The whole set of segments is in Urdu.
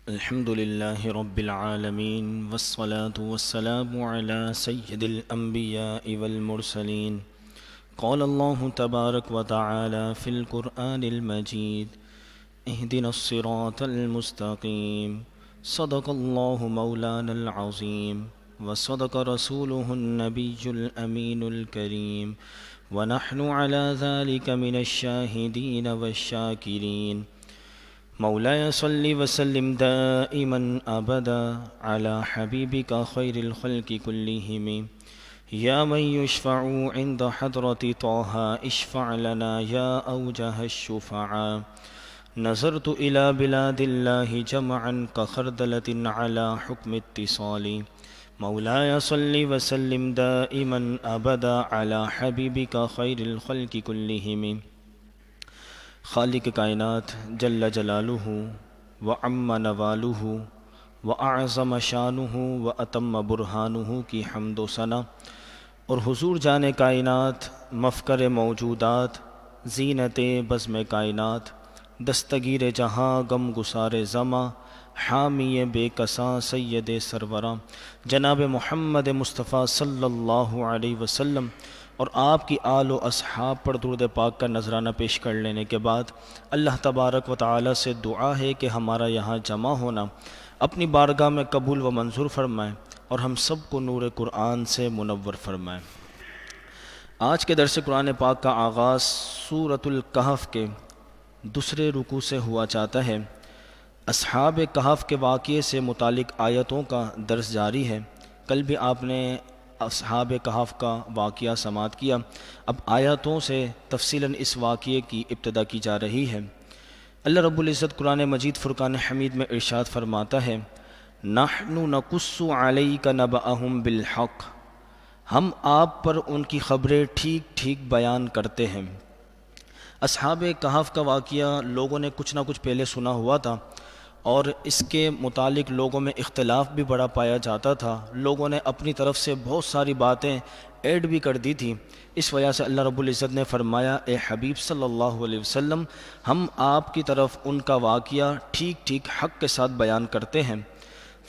الحمد لله رب العالمين والصلاة والسلام على سيد الأنبياء والمرسلين. قال الله تبارك وتعالى في القرآن المجيد: اهدنا الصراط المستقيم. صدق الله مولانا العظيم وصدق رسوله النبي الأمين الكريم، ونحن على ذلك من الشاهدين والشاكرين. مولاي صل وسلم دائما أبدا على حبيبك خير الخلق كلهم. يا من يشفع عند حضرة طه اشفع لنا يا أوجه الشفعاء. نظرت إلى بلاد الله جمعا كخردلة على حكم اتصال. مولاي صل وسلم دائما أبدا على حبيبك خير الخلق كلهم. خالق کائنات جل جلالہ وعم نوالہ واعظم شانہ واتم برہانہ کی حمد و ثنا، اور حضور جان کائنات مفکر موجودات زینت بزم کائنات دستگیر جہاں غم گسار زماں حامی بے کساں سید سروراں جناب محمد مصطفیٰ صلی اللہ علیہ وسلم اور آپ کی آل و اصحاب پر درود پاک کا نذرانہ پیش کر لینے کے بعد اللہ تبارک و تعالی سے دعا ہے کہ ہمارا یہاں جمع ہونا اپنی بارگاہ میں قبول و منظور فرمائیں اور ہم سب کو نور قرآن سے منور فرمائیں۔ آج کے درس قرآن پاک کا آغاز سورۃ الکہف کے دوسرے رکوع سے ہوا چاہتا ہے۔ اصحاب کہف کے واقعے سے متعلق آیتوں کا درس جاری ہے۔ کل بھی آپ نے اصحاب کہف کا واقعہ سماعت کیا، اب آیاتوں سے تفصیلاً اس واقعے کی ابتدا کی جا رہی ہے۔ اللہ رب العزت قرآن مجید فرقان حمید میں ارشاد فرماتا ہے: نحن نقص علیک نبأہم بالحق، ہم آپ پر ان کی خبریں ٹھیک ٹھیک بیان کرتے ہیں۔ اصحاب کہف کا واقعہ لوگوں نے کچھ نہ کچھ پہلے سنا ہوا تھا، اور اس کے متعلق لوگوں میں اختلاف بھی بڑا پایا جاتا تھا۔ لوگوں نے اپنی طرف سے بہت ساری باتیں ایڈ بھی کر دی تھی۔ اس وجہ سے اللہ رب العزت نے فرمایا: اے حبیب صلی اللہ علیہ وسلم، ہم آپ کی طرف ان کا واقعہ ٹھیک ٹھیک حق کے ساتھ بیان کرتے ہیں۔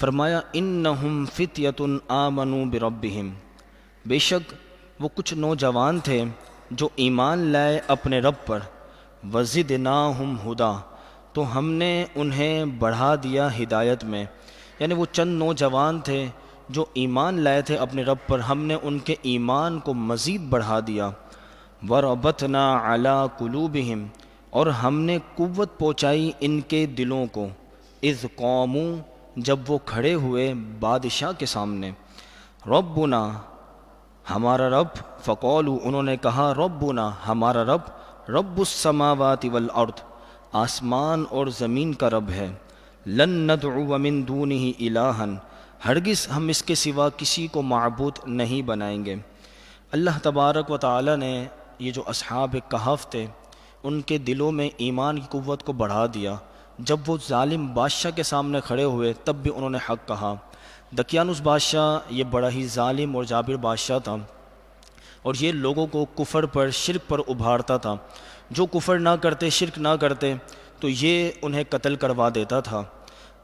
فرمایا: انہم فتیۃ آمنوا بربہم، بے شک وہ کچھ نوجوان تھے جو ایمان لائے اپنے رب پر، وزدناہم ہدی، تو ہم نے انہیں بڑھا دیا ہدایت میں۔ یعنی وہ چند نوجوان تھے جو ایمان لائے تھے اپنے رب پر، ہم نے ان کے ایمان کو مزید بڑھا دیا۔ وَرَبَطْنَا عَلَىٰ قُلُوبِهِمْ، اور ہم نے قوت پہنچائی ان کے دلوں کو، اِذْ قَامُوا، جب وہ کھڑے ہوئے بادشاہ کے سامنے، رَبُّنَا، ہمارا رب، فَقَالُوا، انہوں نے کہا، رَبُّنَا، ہمارا رب، رَبُّ السَّمَاوَاتِ وَالْأَرْضِ، آسمان اور زمین کا رب ہے، لن ندعو من دونہ الہا، ہرگز ہم اس کے سوا کسی کو معبود نہیں بنائیں گے۔ اللہ تبارک و تعالی نے یہ جو اصحاب کہف تھے ان کے دلوں میں ایمان کی قوت کو بڑھا دیا۔ جب وہ ظالم بادشاہ کے سامنے کھڑے ہوئے تب بھی انہوں نے حق کہا۔ دقیانوس بادشاہ یہ بڑا ہی ظالم اور جابر بادشاہ تھا، اور یہ لوگوں کو کفر پر، شرک پر ابھارتا تھا۔ جو کفر نہ کرتے، شرک نہ کرتے تو یہ انہیں قتل کروا دیتا تھا۔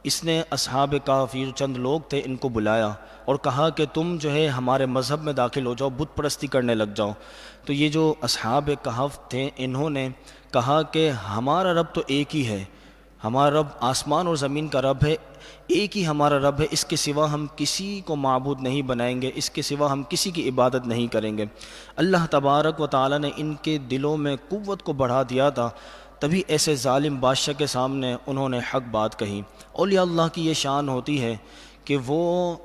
اس نے اصحاب کہف، یہ جو چند لوگ تھے، ان کو بلایا اور کہا کہ تم جو ہے ہمارے مذہب میں داخل ہو جاؤ، بت پرستی کرنے لگ جاؤ۔ تو یہ جو اصحاب کہف تھے انہوں نے کہا کہ ہمارا رب تو ایک ہی ہے، ہمارا رب آسمان اور زمین کا رب ہے، ایک ہی ہمارا رب ہے، اس کے سوا ہم کسی کو معبود نہیں بنائیں گے، اس کے سوا ہم کسی کی عبادت نہیں کریں گے۔ اللہ تبارک و تعالی نے ان کے دلوں میں قوت کو بڑھا دیا تھا، تبھی ایسے ظالم بادشاہ کے سامنے انہوں نے حق بات کہی۔ اولیاء اللہ کی یہ شان ہوتی ہے کہ وہ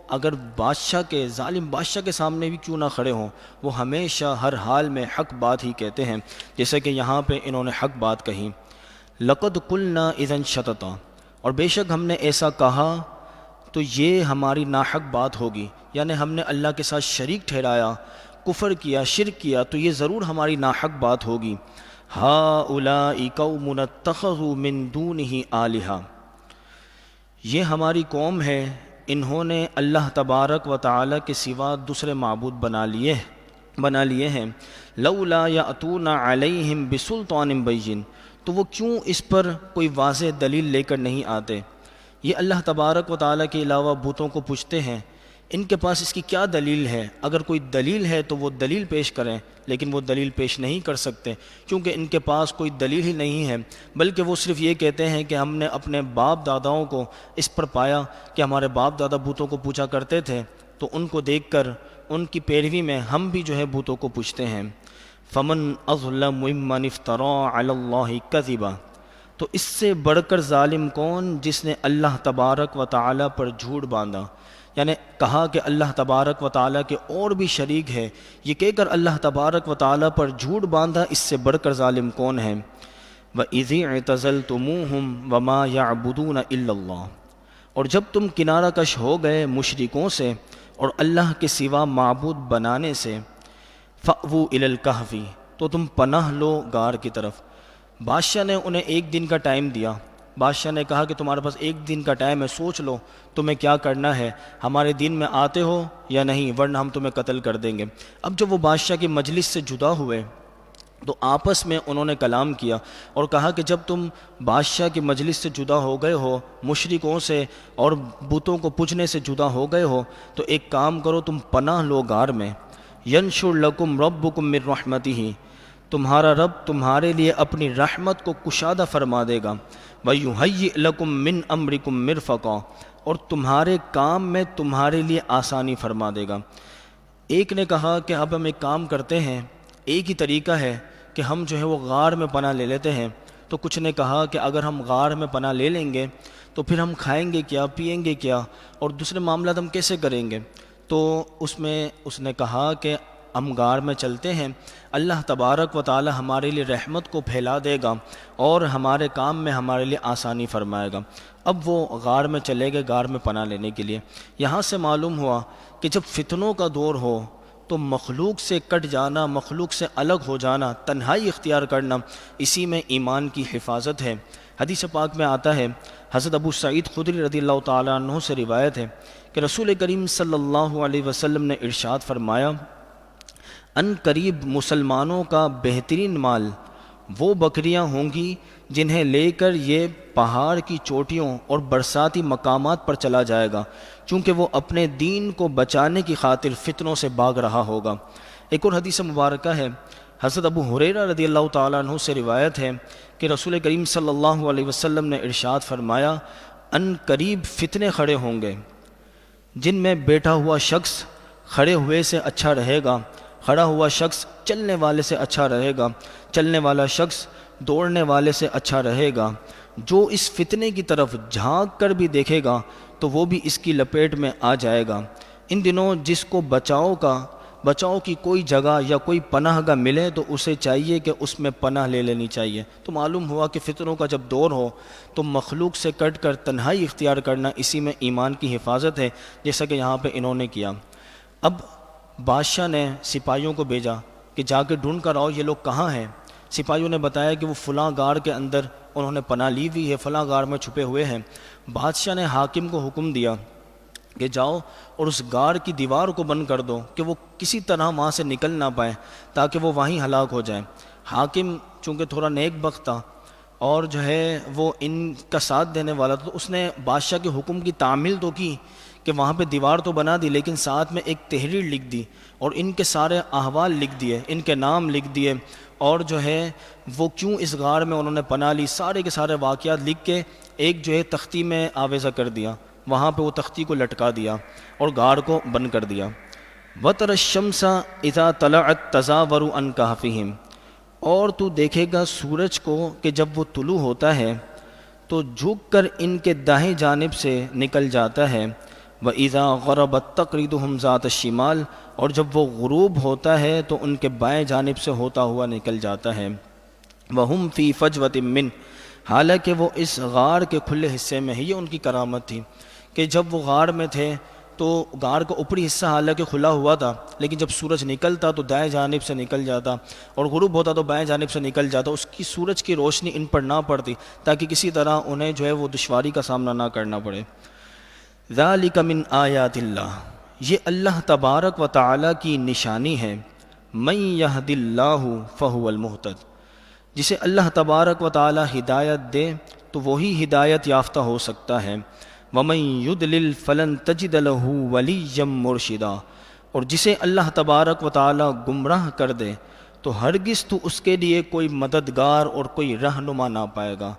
اگر بادشاہ کے، ظالم بادشاہ کے سامنے بھی کیوں نہ کھڑے ہوں، وہ ہمیشہ ہر حال میں حق بات ہی کہتے ہیں، جیسے کہ یہاں پہ انہوں نے حق بات کہی۔ لَقَدْ قُلْنَا إِذًا شَطَطًا، اور بے شک ہم نے ایسا کہا تو یہ ہماری ناحق بات ہوگی، یعنی ہم نے اللہ کے ساتھ شریک ٹھہرایا، کفر کیا، شرک کیا، تو یہ ضرور ہماری ناحق بات ہوگی۔ هَؤُلَاءِ قَوْمٌ اتَّخَذُوا مِن دُونِهِ آلِهَةً، یہ ہماری قوم ہے، انہوں نے اللہ تبارک و تعالی کے سوا دوسرے معبود بنا لیے ہیں۔ لَوْلَا يَأْتُونَ عَلَيْهِمْ بِسُلْطَانٍ بَيِّنٍ، تو وہ کیوں اس پر کوئی واضح دلیل لے کر نہیں آتے۔ یہ اللہ تبارک و تعالیٰ کے علاوہ بتوں کو پوجتے ہیں، ان کے پاس اس کی کیا دلیل ہے؟ اگر کوئی دلیل ہے تو وہ دلیل پیش کریں، لیکن وہ دلیل پیش نہیں کر سکتے کیونکہ ان کے پاس کوئی دلیل ہی نہیں ہے، بلکہ وہ صرف یہ کہتے ہیں کہ ہم نے اپنے باپ داداؤں کو اس پر پایا کہ ہمارے باپ دادا بتوں کو پوجا کرتے تھے، تو ان کو دیکھ کر ان کی پیروی میں ہم بھی جو ہے بتوں کو پوجتے ہیں۔ فمن اظلم ممن افترى علی اللہ کذبا، تو اس سے بڑھ کر ظالم کون جس نے اللہ تبارک و تعالیٰ پر جھوٹ باندھا، یعنی کہا کہ اللہ تبارک و تعالیٰ کے اور بھی شریک ہے، یہ کہہ کر اللہ تبارک و تعالیٰ پر جھوٹ باندھا، اس سے بڑھ کر ظالم کون ہے؟ وَإِذِ اعْتَزَلْتُمُوهُمْ وَمَا يَعْبُدُونَ إِلَّا اللَّهُ، اور جب تم کنارہ کش ہو گئے مشرکوں سے اور اللہ کے سوا معبود بنانے سے، فَأْوُوا إِلَى الْكَهْفِ، تو تم پناہ لو غار کی طرف۔ بادشاہ نے انہیں ایک دن کا ٹائم دیا، بادشاہ نے کہا کہ تمہارے پاس ایک دن کا ٹائم ہے، سوچ لو تمہیں کیا کرنا ہے، ہمارے دین میں آتے ہو یا نہیں، ورنہ ہم تمہیں قتل کر دیں گے۔ اب جب وہ بادشاہ کی مجلس سے جدا ہوئے تو آپس میں انہوں نے کلام کیا اور کہا کہ جب تم بادشاہ کی مجلس سے جدا ہو گئے ہو، مشرکوں سے اور بتوں کو پوجنے سے جدا ہو گئے ہو، تو ایک کام کرو، تم پناہ لو غار میں۔ ینشر لکم ربکم من رحمتہ، تمہارا رب تمہارے لیے اپنی رحمت کو کشادہ فرما دے گا۔ وَيُهَيِّئْ لَكُم مِّنْ أَمْرِكُم مِّرْفَقًا، اور تمہارے کام میں تمہارے لیے آسانی فرما دے گا۔ ایک نے کہا کہ اب ہم ایک کام کرتے ہیں، ایک ہی طریقہ ہے کہ ہم جو ہے وہ غار میں پناہ لے لیتے ہیں۔ تو کچھ نے کہا کہ اگر ہم غار میں پناہ لے لیں گے تو پھر ہم کھائیں گے کیا، پئیں گے کیا، اور دوسرے معاملات ہم کیسے کریں گے؟ تو اس نے کہا کہ ہم غار میں چلتے ہیں، اللہ تبارک و تعالی ہمارے لیے رحمت کو پھیلا دے گا اور ہمارے کام میں ہمارے لیے آسانی فرمائے گا۔ اب وہ غار میں چلے گئے غار میں پناہ لینے کے لیے۔ یہاں سے معلوم ہوا کہ جب فتنوں کا دور ہو تو مخلوق سے کٹ جانا، مخلوق سے الگ ہو جانا، تنہائی اختیار کرنا، اسی میں ایمان کی حفاظت ہے۔ حدیث پاک میں آتا ہے، حضرت ابو سعید خدری رضی اللہ تعالیٰ عنہ سے روایت ہے کہ رسول کریم صلی اللہ علیہ وسلم نے ارشاد فرمایا، ان قریب مسلمانوں کا بہترین مال وہ بکریاں ہوں گی جنہیں لے کر یہ پہاڑ کی چوٹیوں اور برساتی مقامات پر چلا جائے گا، چونکہ وہ اپنے دین کو بچانے کی خاطر فتنوں سے بھاگ رہا ہوگا۔ ایک اور حدیث مبارکہ ہے، حضرت ابو ہریرہ رضی اللہ تعالیٰ عنہ سے روایت ہے کہ رسول کریم صلی اللہ علیہ وسلم نے ارشاد فرمایا، ان قریب فتنے کھڑے ہوں گے جن میں بیٹھا ہوا شخص کھڑے ہوئے سے اچھا رہے گا، کھڑا ہوا شخص چلنے والے سے اچھا رہے گا، چلنے والا شخص دوڑنے والے سے اچھا رہے گا۔ جو اس فتنے کی طرف جھانک کر بھی دیکھے گا تو وہ بھی اس کی لپیٹ میں آ جائے گا۔ ان دنوں جس کو بچاؤ کی کوئی جگہ یا کوئی پناہ گاہ ملے تو اسے چاہیے کہ اس میں پناہ لے لینی چاہیے۔ تو معلوم ہوا کہ فتنوں کا جب دور ہو تو مخلوق سے کٹ کر تنہائی اختیار کرنا، اسی میں ایمان کی حفاظت ہے، جیسا کہ یہاں پہ انہوں نے کیا۔ اب بادشاہ نے سپاہیوں کو بھیجا کہ جا کے ڈھونڈ کر آؤ یہ لوگ کہاں ہیں۔ سپاہیوں نے بتایا کہ وہ فلاں غار کے اندر انہوں نے پناہ لی ہوئی ہے، فلاں غار میں چھپے ہوئے ہیں۔ بادشاہ نے حاکم کو حکم دیا کہ جاؤ اور اس غار کی دیوار کو بند کر دو کہ وہ کسی طرح وہاں سے نکل نہ پائے تاکہ وہ وہیں ہلاک ہو جائیں۔ حاکم چونکہ تھوڑا نیک بخت تھا اور جو ہے وہ ان کا ساتھ دینے والا تھا، تو اس نے بادشاہ کے حکم کی تعمیل تو کی کہ وہاں پہ دیوار تو بنا دی، لیکن ساتھ میں ایک تحریر لکھ دی اور ان کے سارے احوال لکھ دیے، ان کے نام لکھ دیے، اور جو ہے وہ کیوں اس غار میں انہوں نے پناہ لی، سارے کے سارے واقعات لکھ کے ایک جو ہے تختی میں آویزہ کر دیا، وہاں پہ وہ تختی کو لٹکا دیا اور غار کو بند کر دیا۔ وَتَرَى الشَّمْسَ إِذَا طَلَعَتْ تَزَاوَرُ عَنْ كَهْفِهِمْ، اور تو دیکھے گا سورج کو کہ جب وہ طلوع ہوتا ہے تو جھک کر ان کے دائیں جانب سے نکل جاتا ہے۔ وَإِذَا غَرَبَتْ تَقْرِضُهُمْ ذَاتَ الشِّمَالِ، اور جب وہ غروب ہوتا ہے تو ان کے بائیں جانب سے ہوتا ہوا نکل جاتا ہے۔ وَهُمْ فِي فَجْوَةٍ مِّنْ، حالانکہ وہ اس غار کے کھلے حصے میں ہی، یہ ان کی کرامت تھی کہ جب وہ غار میں تھے تو غار کا اوپری حصہ حالانکہ کھلا ہوا تھا، لیکن جب سورج نکلتا تو دائیں جانب سے نکل جاتا اور غروب ہوتا تو بائیں جانب سے نکل جاتا، اس کی سورج کی روشنی ان پر نہ پڑتی تاکہ کسی طرح انہیں جو ہے وہ دشواری کا سامنا نہ کرنا پڑے۔ ذَلِكَ مِنْ آیَاتِ اللَّهِ، یہ اللہ تبارک و تعالیٰ کی نشانی ہے۔ مَن يَهْدِ اللَّهُ فَهُوَ الْمُهْتَدِ، جسے اللہ تبارک و تعالیٰ ہدایت دے تو وہی ہدایت یافتہ ہو سکتا ہے۔ وَمَن يُضْلِلْ فَلَن تَجِدَ لَهُ وَلِيًّا مُرْشِدًا، اور جسے اللہ تبارک و تعالی گمراہ کر دے تو ہرگز تو اس کے لیے کوئی مددگار اور کوئی رہنما نہ پائے گا۔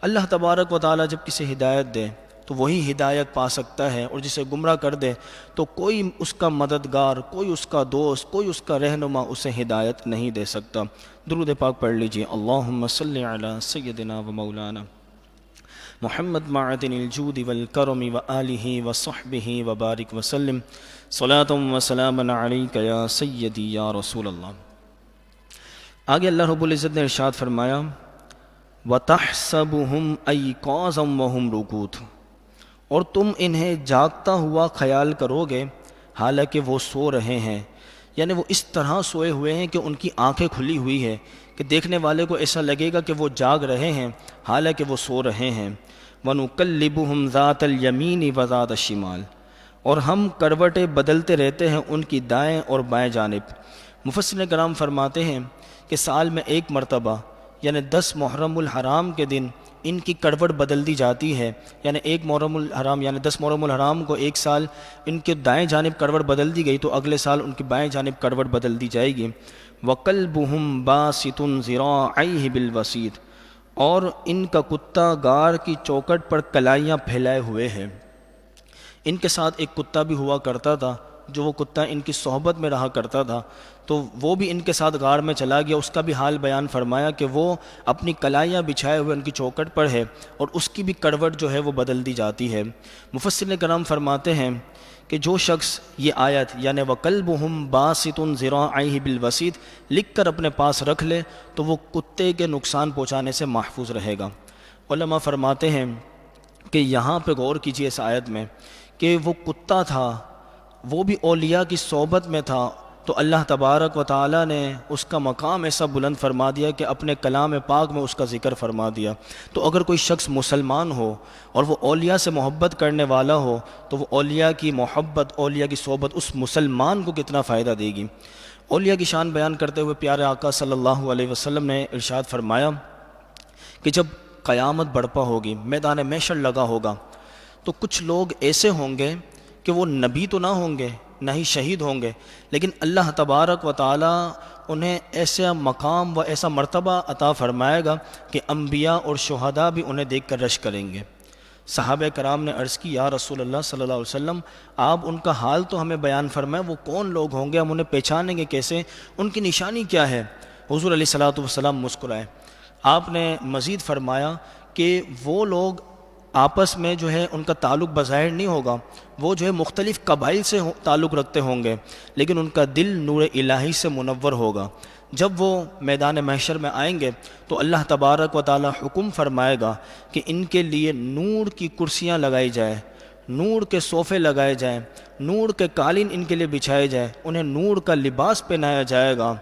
اللہ تبارک و تعالی جب کسی ہدایت دے تو وہی ہدایت پا سکتا ہے، اور جسے گمراہ کر دے تو کوئی اس کا مددگار، کوئی اس کا دوست، کوئی اس کا رہنما اسے ہدایت نہیں دے سکتا۔ درود پاک پڑھ لیجئے۔ اللہم صلی علی سیدنا و مولانا محمد معدن الجود والکرم وآلہ وصحبہ وبارک وسلم، صلاۃ وسلاما علیک یا سیدی یا رسول اللہ۔ آگے اللہ رب العزت نے ارشاد فرمایا وَتَحْسَبُهُمْ أَيْقَاظًا وَهُمْ رُقُودٌ، اور تم انہیں جاگتا ہوا خیال کرو گے حالانکہ وہ سو رہے ہیں، یعنی وہ اس طرح سوئے ہوئے ہیں کہ ان کی آنکھیں کھلی ہوئی ہے کہ دیکھنے والے کو ایسا لگے گا کہ وہ جاگ رہے ہیں حالانکہ وہ سو رہے ہیں۔ وَنُقَلِّبُهُمْ ذَاتَ الْيَمِينِ وَذَاتَ الشِّمَالِ، اور ہم کروٹیں بدلتے رہتے ہیں ان کی دائیں اور بائیں جانب۔ مفسرین کرام فرماتے ہیں کہ سال میں ایک مرتبہ یعنی 10 محرم الحرام کے دن ان کی کروٹ بدل دی جاتی ہے، یعنی 1 محرم الحرام یعنی 10 محرم الحرام کو ایک سال ان کے دائیں جانب کروٹ بدل دی گئی تو اگلے سال ان کی بائیں جانب کروٹ بدل دی جائے گی۔ وَقَلْبُهُمْ بَاسِطٌ ذِرَاعَيْهِ بِالْوَسِيدِ، اور ان کا کتا غار کی چوکٹ پر کلائیاں پھیلائے ہوئے ہے۔ ان کے ساتھ ایک کتا بھی ہوا کرتا تھا، جو وہ کتا ان کی صحبت میں رہا کرتا تھا، تو وہ بھی ان کے ساتھ غار میں چلا گیا۔ اس کا بھی حال بیان فرمایا کہ وہ اپنی کلائیاں بچھائے ہوئے ان کی چوکٹ پر ہے اور اس کی بھی کروٹ جو ہے وہ بدل دی جاتی ہے۔ مفسرین کرام فرماتے ہیں کہ جو شخص یہ آیت یعنی وَقَلْبُهُمْ بَاسِطٌ ذِرَاعَيْهِ بِالْوَسِيدِ لکھ کر اپنے پاس رکھ لے تو وہ کتے کے نقصان پہنچانے سے محفوظ رہے گا۔ علماء فرماتے ہیں کہ یہاں پہ غور کیجیے اس آیت میں کہ وہ کتا تھا، وہ بھی اولیاء کی صحبت میں تھا، تو اللہ تبارک و تعالی نے اس کا مقام ایسا بلند فرما دیا کہ اپنے کلام پاک میں اس کا ذکر فرما دیا۔ تو اگر کوئی شخص مسلمان ہو اور وہ اولیاء سے محبت کرنے والا ہو تو وہ اولیاء کی محبت، اولیاء کی صحبت اس مسلمان کو کتنا فائدہ دے گی۔ اولیاء کی شان بیان کرتے ہوئے پیارے آقا صلی اللہ علیہ وسلم نے ارشاد فرمایا کہ جب قیامت برپا ہوگی، میدان محشر لگا ہوگا، تو کچھ لوگ ایسے ہوں گے کہ وہ نبی تو نہ ہوں گے، نہ ہی شہید ہوں گے، لیکن اللہ تبارک و تعالی انہیں ایسا مقام و ایسا مرتبہ عطا فرمائے گا کہ انبیاء اور شہداء بھی انہیں دیکھ کر رشک کریں گے۔ صحابہ کرام نے عرض کی یا رسول اللہ صلی اللہ علیہ وسلم، آپ ان کا حال تو ہمیں بیان فرمائیں، وہ کون لوگ ہوں گے، ہم انہیں پہچانیں گے کیسے، ان کی نشانی کیا ہے؟ حضور علیہ الصلوۃ والسلام مسکرائے۔ آپ نے مزید فرمایا کہ وہ لوگ آپس میں جو ہے ان کا تعلق بظاہر نہیں ہوگا، وہ جو ہے مختلف قبائل سے تعلق رکھتے ہوں گے، لیکن ان کا دل نور الہی سے منور ہوگا۔ جب وہ میدان محشر میں آئیں گے تو اللہ تبارک و تعالی حکم فرمائے گا کہ ان کے لیے نور کی کرسیاں لگائی جائیں، نور کے صوفے لگائے جائیں، نور کے قالین ان کے لیے بچھائے جائیں، انہیں نور کا لباس پہنایا جائے گا،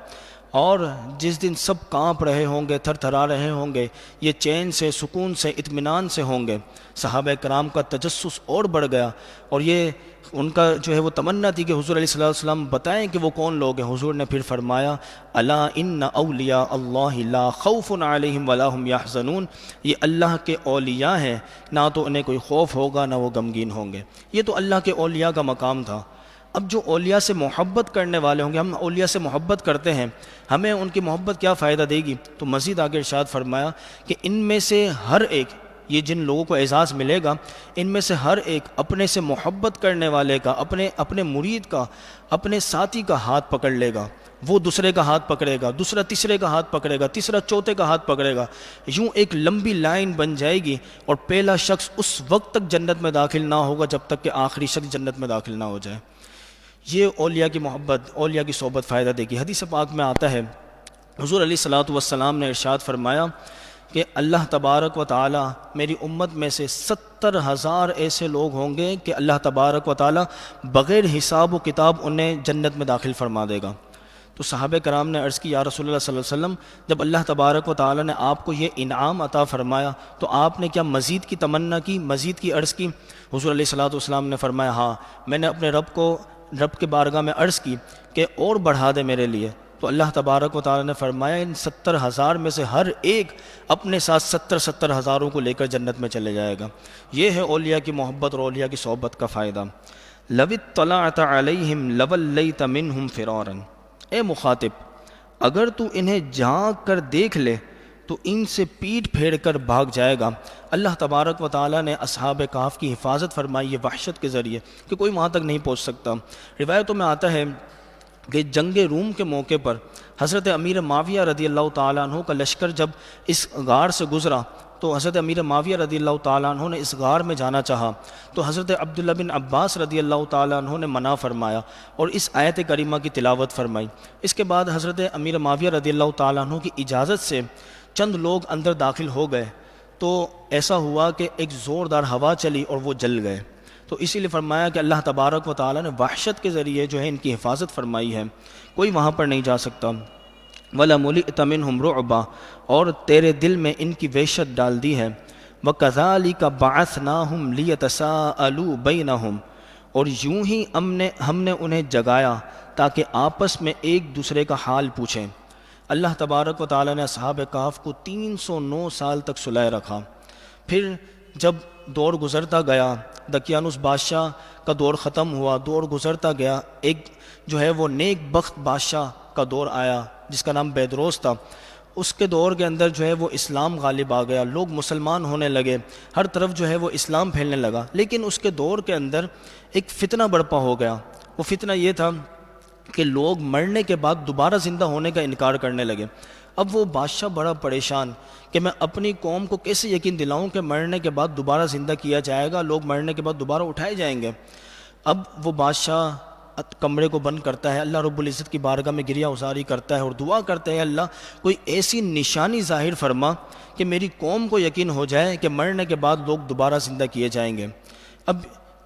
اور جس دن سب کانپ رہے ہوں گے، تھر تھرا رہے ہوں گے، یہ چین سے، سکون سے، اطمینان سے ہوں گے۔ صحابہ کرام کا تجسس اور بڑھ گیا، اور یہ ان کا جو ہے وہ تمنا تھی کہ حضور علیہ الصلوۃ والسلام بتائیں کہ وہ کون لوگ ہیں۔ حضور نے پھر فرمایا الا ان اولیاء اللہ لا خوف علیہم ولا هم یحزنون، یہ اللہ کے اولیاء ہیں، نہ تو انہیں کوئی خوف ہوگا نہ وہ غمگین ہوں گے۔ یہ تو اللہ کے اولیاء کا مقام تھا۔ اب جو اولیاء سے محبت کرنے والے ہوں گے، ہم اولیاء سے محبت کرتے ہیں، ہمیں ان کی محبت کیا فائدہ دے گی؟ تو مزید آگے ارشاد فرمایا کہ ان میں سے ہر ایک، یہ جن لوگوں کو اعزاز ملے گا، ان میں سے ہر ایک اپنے سے محبت کرنے والے کا، اپنے مرید کا، اپنے ساتھی کا ہاتھ پکڑ لے گا، وہ دوسرے کا ہاتھ پکڑے گا، دوسرا تیسرے کا ہاتھ پکڑے گا، تیسرا چوتھے کا ہاتھ پکڑے گا، یوں ایک لمبی لائن بن جائے گی، اور پہلا شخص اس وقت تک جنت میں داخل نہ ہوگا جب تک کہ آخری شخص جنت میں داخل نہ ہو جائے۔ یہ اولیاء کی محبت، اولیاء کی صحبت فائدہ دے گی۔ حدیث پاک میں آتا ہے حضور علیہ الصلوۃ والسلام نے ارشاد فرمایا کہ اللہ تبارک و تعالی میری امت میں سے 70,000 ایسے لوگ ہوں گے کہ اللہ تبارک و تعالی بغیر حساب و کتاب انہیں جنت میں داخل فرما دے گا۔ تو صحابہ کرام نے عرض کی یا رسول اللہ صلی اللہ علیہ وسلم، جب اللہ تبارک و تعالی نے آپ کو یہ انعام عطا فرمایا تو آپ نے کیا مزید کی تمنا کی، مزید کی عرض کی؟ حضور علیہ الصلوۃ والسلام نے فرمایا ہاں، میں نے اپنے رب کے بارگاہ میں عرض کی کہ اور بڑھا دے میرے لیے، تو اللہ تبارک و تعالیٰ نے فرمایا ان 70,000 میں سے ہر ایک اپنے ساتھ 70 ہزاروں کو لے کر جنت میں چلے جائے گا۔ یہ ہے اولیاء کی محبت اور اولیاء کی صحبت کا فائدہ۔ لَوِ اطَّلَعْتَ عَلَيْهِمْ لَوَلَّيْتَ مِنْهُمْ فِرَارًا، اے مخاطب اگر تو انہیں جھانک کر دیکھ لے تو ان سے پیٹ پھیر کر بھاگ جائے گا۔ اللہ تبارک و تعالیٰ نے اصحاب کہف کی حفاظت فرمائی ہے وحشت کے ذریعے کہ کوئی وہاں تک نہیں پہنچ سکتا۔ روایتوں میں آتا ہے کہ جنگ روم کے موقع پر حضرت امیر معاویہ رضی اللہ تعالیٰ عنہ کا لشکر جب اس غار سے گزرا تو حضرت امیر معاویہ رضی اللہ تعالیٰ عنہ نے اس غار میں جانا چاہا تو حضرت عبداللہ بن عباس رضی اللہ تعالیٰ عنہ نے منع فرمایا اور اس آیت کریمہ کی تلاوت فرمائی۔ اس کے بعد حضرت امیر معاویہ رضی اللہ تعالیٰ عنہ کی اجازت سے چند لوگ اندر داخل ہو گئے تو ایسا ہوا کہ ایک زوردار ہوا چلی اور وہ جل گئے۔ تو اسی لیے فرمایا کہ اللہ تبارک و تعالیٰ نے وحشت کے ذریعے جو ہے ان کی حفاظت فرمائی ہے، کوئی وہاں پر نہیں جا سکتا۔ وَلَمُلِئْتَ مِنْهُمْ رُعْبًا، اور تیرے دل میں ان کی وحشت ڈال دی ہے۔ وَكَذَلِكَ بَعَثْنَاهُمْ لِيَتَسَاءَلُوا بَيْنَهُمْ، اور یوں ہی ہم نے انہیں جگایا تاکہ آپس میں ایک دوسرے کا حال پوچھیں۔ اللہ تبارک و تعالیٰ نے اصحاب کہف کو 309 سال تک سلائے رکھا۔ پھر جب دور گزرتا گیا، دقیانوس بادشاہ کا دور ختم ہوا، دور گزرتا گیا، ایک جو ہے وہ نیک بخت بادشاہ کا دور آیا جس کا نام بیدروس تھا۔ اس کے دور کے اندر جو ہے وہ اسلام غالب آ گیا، لوگ مسلمان ہونے لگے، ہر طرف جو ہے وہ اسلام پھیلنے لگا۔ لیکن اس کے دور کے اندر ایک فتنہ برپا ہو گیا۔ وہ فتنہ یہ تھا کہ لوگ مرنے کے بعد دوبارہ زندہ ہونے کا انکار کرنے لگے۔ اب وہ بادشاہ بڑا پریشان کہ میں اپنی قوم کو کیسے یقین دلاؤں کہ مرنے کے بعد دوبارہ زندہ کیا جائے گا، لوگ مرنے کے بعد دوبارہ اٹھائے جائیں گے۔ اب وہ بادشاہ کمرے کو بند کرتا ہے، اللہ رب العزت کی بارگاہ میں گریہ ازاری کرتا ہے اور دعا کرتا ہے، اللہ کوئی ایسی نشانی ظاہر فرما کہ میری قوم کو یقین ہو جائے کہ مرنے کے بعد لوگ دوبارہ زندہ کیے جائیں گے۔ اب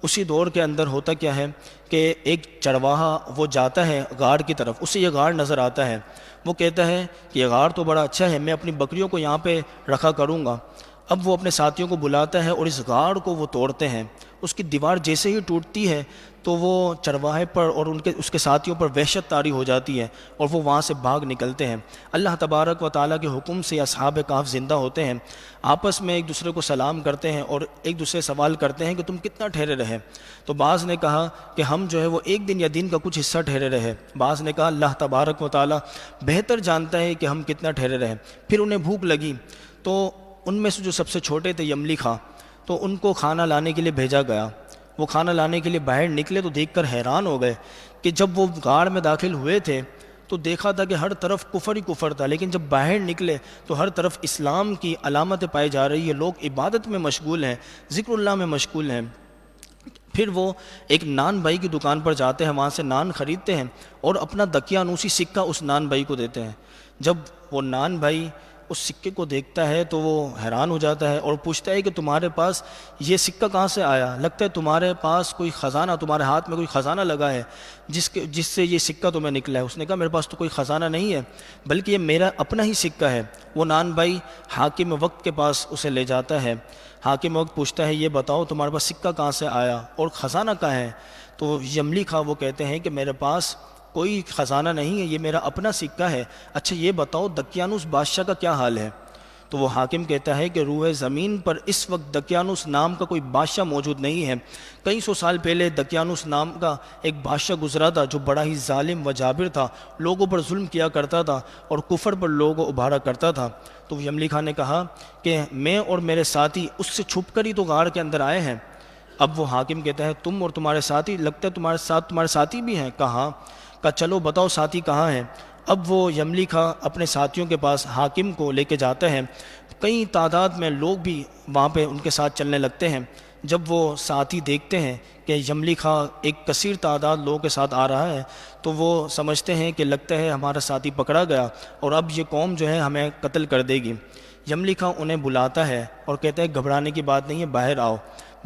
اسی دور کے اندر ہوتا کیا ہے کہ ایک چرواہا وہ جاتا ہے غار کی طرف، اسے یہ غار نظر آتا ہے، وہ کہتا ہے کہ یہ غار تو بڑا اچھا ہے، میں اپنی بکریوں کو یہاں پہ رکھا کروں گا۔ اب وہ اپنے ساتھیوں کو بلاتا ہے اور اس غار کو وہ توڑتے ہیں۔ اس کی دیوار جیسے ہی ٹوٹتی ہے تو وہ چرواہے پر اور اس کے ساتھیوں پر وحشت طاری ہو جاتی ہے اور وہ وہاں سے بھاگ نکلتے ہیں۔ اللہ تبارک و تعالیٰ کے حکم سے اصحاب کہف زندہ ہوتے ہیں، آپس میں ایک دوسرے کو سلام کرتے ہیں اور ایک دوسرے سوال کرتے ہیں کہ تم کتنا ٹھہرے رہے؟ تو بعض نے کہا کہ ہم جو ہے وہ ایک دن یا دن کا کچھ حصہ ٹھہرے رہے، بعض نے کہا اللہ تبارک و تعالیٰ بہتر جانتا ہے کہ ہم کتنا ٹھہرے رہے۔ پھر انہیں بھوک لگی تو ان میں سے جو سب سے چھوٹے تھے یملی خاں، تو ان کو کھانا لانے کے لیے بھیجا گیا۔ وہ کھانا لانے کے لیے باہر نکلے تو دیکھ کر حیران ہو گئے کہ جب وہ غار میں داخل ہوئے تھے تو دیکھا تھا کہ ہر طرف کفر ہی کفر تھا، لیکن جب باہر نکلے تو ہر طرف اسلام کی علامتیں پائی جا رہی ہے، لوگ عبادت میں مشغول ہیں، ذکر اللہ میں مشغول ہیں۔ پھر وہ ایک نان بھائی کی دکان پر جاتے ہیں، وہاں سے نان خریدتے ہیں اور اپنا دقیانوسی سکہ اس نان بھائی کو دیتے ہیں۔ جب وہ نان بھائی اس سکے کو دیکھتا ہے تو وہ حیران ہو جاتا ہے اور پوچھتا ہے کہ تمہارے پاس یہ سکہ کہاں سے آیا؟ لگتا ہے تمہارے پاس کوئی خزانہ، تمہارے ہاتھ میں کوئی خزانہ لگا ہے جس سے یہ سکہ تمہیں نکلا ہے۔ اس نے کہا میرے پاس تو کوئی خزانہ نہیں ہے بلکہ یہ میرا اپنا ہی سکہ ہے۔ وہ نان بھائی حاکم وقت کے پاس اسے لے جاتا ہے۔ حاکم وقت پوچھتا ہے یہ بتاؤ تمہارے پاس سکہ کہاں سے آیا اور خزانہ کہاں ہے؟ تو یملی خاں وہ کہتے ہیں کہ میرے پاس کوئی خزانہ نہیں ہے، یہ میرا اپنا سکہ ہے۔ اچھا یہ بتاؤ دقیانوس بادشاہ کا کیا حال ہے؟ تو وہ حاکم کہتا ہے کہ روح زمین پر اس وقت دقیانوس نام کا کوئی بادشاہ موجود نہیں ہے۔ کئی سو سال پہلے دقیانوس نام کا ایک بادشاہ گزرا تھا جو بڑا ہی ظالم و جابر تھا، لوگوں پر ظلم کیا کرتا تھا اور کفر پر لوگوں کو ابھارا کرتا تھا۔ تو یملی خان نے کہا کہ میں اور میرے ساتھی اس سے چھپ کر ہی تو غار کے اندر آئے ہیں۔ اب وہ حاکم کہتا ہے تم اور تمہارے ساتھی، لگتا ہے تمہارے ساتھی بھی ہیں؟ کہا چلو بتاؤ ساتھی کہاں ہیں؟ اب وہ یملی خاں اپنے ساتھیوں کے پاس حاکم کو لے کے جاتا ہے، کئی تعداد میں لوگ بھی وہاں پہ ان کے ساتھ چلنے لگتے ہیں۔ جب وہ ساتھی دیکھتے ہیں کہ یملی خاں ایک کثیر تعداد لوگوں کے ساتھ آ رہا ہے تو وہ سمجھتے ہیں کہ لگتا ہے ہمارا ساتھی پکڑا گیا اور اب یہ قوم جو ہے ہمیں قتل کر دے گی۔ یملی خاں انہیں بلاتا ہے اور کہتا ہے گھبرانے کی بات نہیں ہے، باہر آؤ۔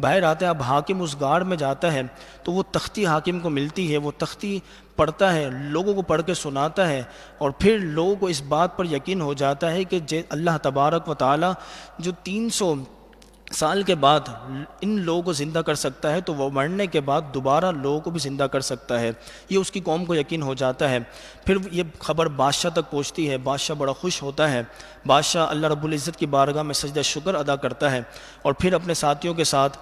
باہر آتے ہیں، اب حاکم اس غار میں جاتا ہے تو وہ تختی حاکم کو ملتی ہے، وہ تختی پڑھتا ہے، لوگوں کو پڑھ کے سناتا ہے اور پھر لوگوں کو اس بات پر یقین ہو جاتا ہے کہ اللہ تبارک و تعالیٰ جو سال کے بعد ان لوگوں کو زندہ کر سکتا ہے تو وہ مرنے کے بعد دوبارہ لوگوں کو بھی زندہ کر سکتا ہے۔ یہ اس کی قوم کو یقین ہو جاتا ہے۔ پھر یہ خبر بادشاہ تک پہنچتی ہے، بادشاہ بڑا خوش ہوتا ہے، بادشاہ اللہ رب العزت کی بارگاہ میں سجدہ شکر ادا کرتا ہے اور پھر اپنے ساتھیوں کے ساتھ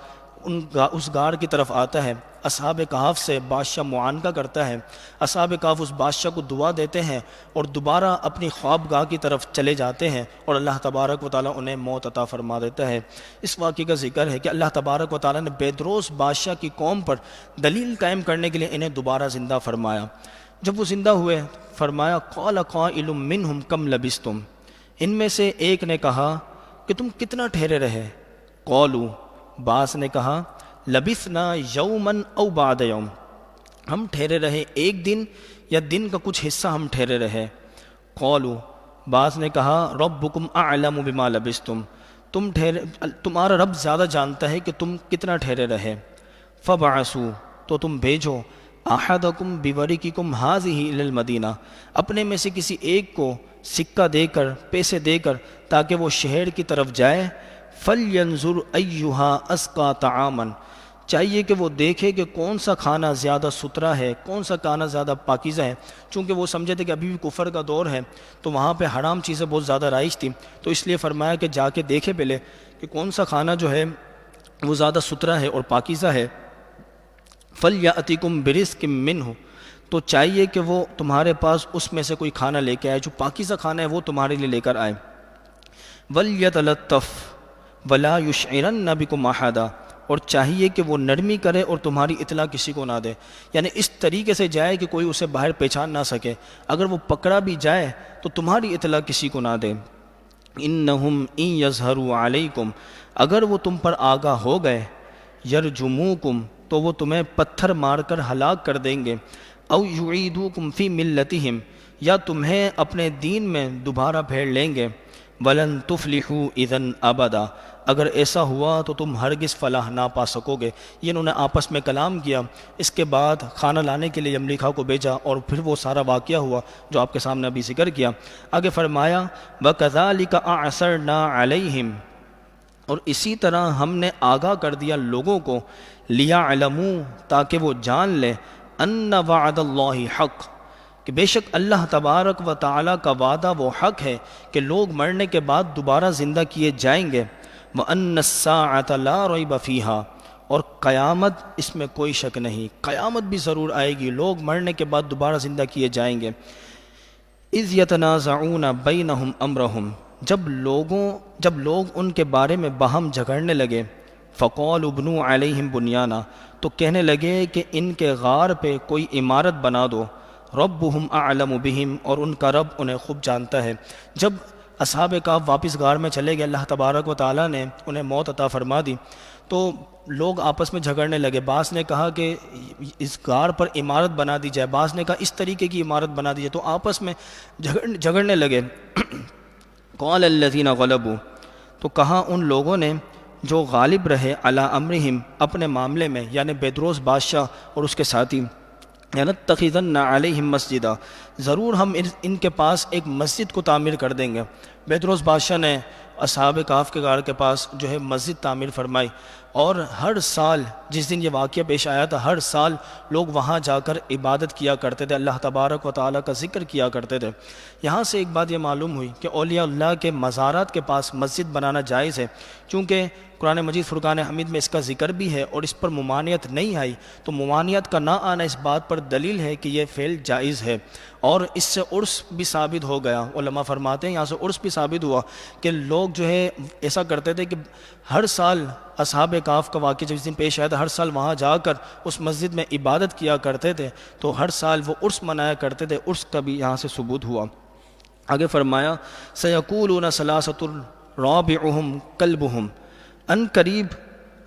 اس غار کی طرف آتا ہے۔ اصحاب کہف سے بادشاہ معانقہ کرتا ہے، اصحاب کہف اس بادشاہ کو دعا دیتے ہیں اور دوبارہ اپنی خوابگاہ کی طرف چلے جاتے ہیں اور اللہ تبارک و تعالیٰ انہیں موت عطا فرما دیتا ہے۔ اس واقعے کا ذکر ہے کہ اللہ تبارک و تعالیٰ نے بیدروس بادشاہ کی قوم پر دلیل قائم کرنے کے لیے انہیں دوبارہ زندہ فرمایا۔ جب وہ زندہ ہوئے فرمایا قال قائل منہم کم لبثتم، ان میں سے ایک نے کہا کہ تم کتنا ٹھہرے رہے؟ قالوا، بعض نے کہا لبثنا یومن او بعد یوم، ہم ٹھہرے رہے ایک دن یا دن کا کچھ حصہ ہم ٹھہرے رہے۔ قالوا، بعض نے کہا ربکم اعلم بما لبثتم، تمہارا رب زیادہ جانتا ہے کہ تم کتنا ٹھہرے رہے۔ فبعثوا، تو تم بھیجو احدکم بورقکم ھذہ الی المدینہ، اپنے میں سے کسی ایک کو سکہ دے کر، پیسے دے کر، تاکہ وہ شہر کی طرف جائے۔ فَلْيَنْظُرْ أَيُّهَا أَزْكَىٰ طَعَامًا، چاہیے کہ وہ دیکھے کہ کون سا کھانا زیادہ ستھرا ہے، کون سا کھانا زیادہ پاکیزہ ہے، چونکہ وہ سمجھے تھے کہ ابھی بھی کفر کا دور ہے تو وہاں پہ حرام چیزیں بہت زیادہ رائج تھیں، تو اس لیے فرمایا کہ جا کے دیکھے پہلے کہ کون سا کھانا جو ہے وہ زیادہ ستھرا ہے اور پاکیزہ ہے۔ فَلْيَأْتِكُمْ بِرِزْقٍ مِّنْهُ، تو چاہیے کہ وہ تمہارے پاس اس میں سے کوئی کھانا لے کے آئے، جو پاکیزہ کھانا ہے وہ تمہارے لیے لے کر آئے۔ وَلْيَتَلَطَّفْ وَلَا يُشْعِرَنَّ بِكُمْ أَحَدًا، اور چاہیے کہ وہ نرمی کرے اور تمہاری اطلاع کسی کو نہ دے، یعنی اس طریقے سے جائے کہ کوئی اسے باہر پہچان نہ سکے، اگر وہ پکڑا بھی جائے تو تمہاری اطلاع کسی کو نہ دے۔ إِنَّهُمْ إِن يَظْهَرُوا عَلَيْكُمْ، اگر وہ تم پر آگاہ ہو گئے، يَرْجُمُوكُمْ، تو وہ تمہیں پتھر مار کر ہلاک کر دیں گے، أَوْ يُعِيدُوكُمْ فِي مِلَّتِهِمْ، یا تمہیں اپنے دین میں دوبارہ پھیر لیں گے۔ وَلَن تُفْلِحُوا إِذًا أَبَدًا، اگر ایسا ہوا تو تم ہرگز فلاح نہ پا سکو گے۔ یہ انہوں نے آپس میں کلام کیا، اس کے بعد کھانا لانے کے لیے یملیکھا کو بھیجا اور پھر وہ سارا واقعہ ہوا جو آپ کے سامنے ابھی ذکر کیا۔ آگے فرمایا وَكَذَلِكَ أَعْثَرْنَا عَلَيْهِمْ، اور اسی طرح ہم نے آگاہ کر دیا لوگوں کو، لِيَعْلَمُوا، تاکہ وہ جان لے، أَنَّ وَعْدَ اللَّهِ حَقٌّ، کہ بے شک اللہ تبارک و تعالیٰ کا وعدہ وہ حق ہے کہ لوگ مرنے کے بعد دوبارہ زندہ کیے جائیں گے۔ وَأَنَّ السَّاعَةَ لَا رَيْبَ فِيهَا، اور قیامت اس میں کوئی شک نہیں، قیامت بھی ضرور آئے گی، لوگ مرنے کے بعد دوبارہ زندہ کیے جائیں گے۔ اِذْ يَتَنَازَعُونَ بَيْنَهُمْ أَمْرَهُمْ، جب لوگ ان کے بارے میں باہم جھگڑنے لگے، فَقَالُوا ابْنُوا عَلَيْهِمْ بُنْيَانًا، تو کہنے لگے کہ ان کے غار پہ کوئی عمارت بنا دو۔ ربهم اعلم بهم، اور ان کا رب انہیں خوب جانتا ہے۔ جب اصحاب کہف واپس غار میں چلے گئے، اللہ تبارک و تعالیٰ نے انہیں موت عطا فرما دی، تو لوگ آپس میں جھگڑنے لگے۔ بعض نے کہا کہ اس غار پر عمارت بنا دی جائے، بعض نے کہا اس طریقے کی عمارت بنا دی جائے، تو آپس میں جھگڑنے لگے۔ قال الذین غلبوا، تو کہا ان لوگوں نے جو غالب رہے، علی امرہم، اپنے معاملے میں، یعنی بیدروس بادشاہ اور اس کے ساتھی، لَنَتَّخِذَنَّ عَلَيْهِمْ مَسْجِدًا، ضرور ہم ان کے پاس ایک مسجد کو تعمیر کر دیں گے۔ بیدروس بادشاہ نے اصحاب کہف کے غار کے پاس جو ہے مسجد تعمیر فرمائی، اور ہر سال جس دن یہ واقعہ پیش آیا تھا، ہر سال لوگ وہاں جا کر عبادت کیا کرتے تھے، اللہ تبارک و تعالیٰ کا ذکر کیا کرتے تھے۔ یہاں سے ایک بات یہ معلوم ہوئی کہ اولیاء اللہ کے مزارات کے پاس مسجد بنانا جائز ہے، چونکہ قرآن مجید فرقان حمید میں اس کا ذکر بھی ہے اور اس پر ممانعت نہیں آئی، تو ممانعت کا نہ آنا اس بات پر دلیل ہے کہ یہ فعل جائز ہے، اور اس سے عرس بھی ثابت ہو گیا۔ علماء فرماتے ہیں یہاں سے عرس بھی ثابت ہوا کہ لوگ جو ہے ایسا کرتے تھے کہ ہر سال اصحاب کہف کا واقعہ جس دن پیش آیا تھا، ہر سال وہاں جا کر اس مسجد میں عبادت کیا کرتے تھے، تو ہر سال وہ عرس منایا کرتے تھے، عرس کا بھی یہاں سے ثبوت ہوا۔ آگے فرمایا سَيَقُولُونَ ثَلَاثَةٌ رَابِعُهُمْ كَلْبُهُمْ، ان قریب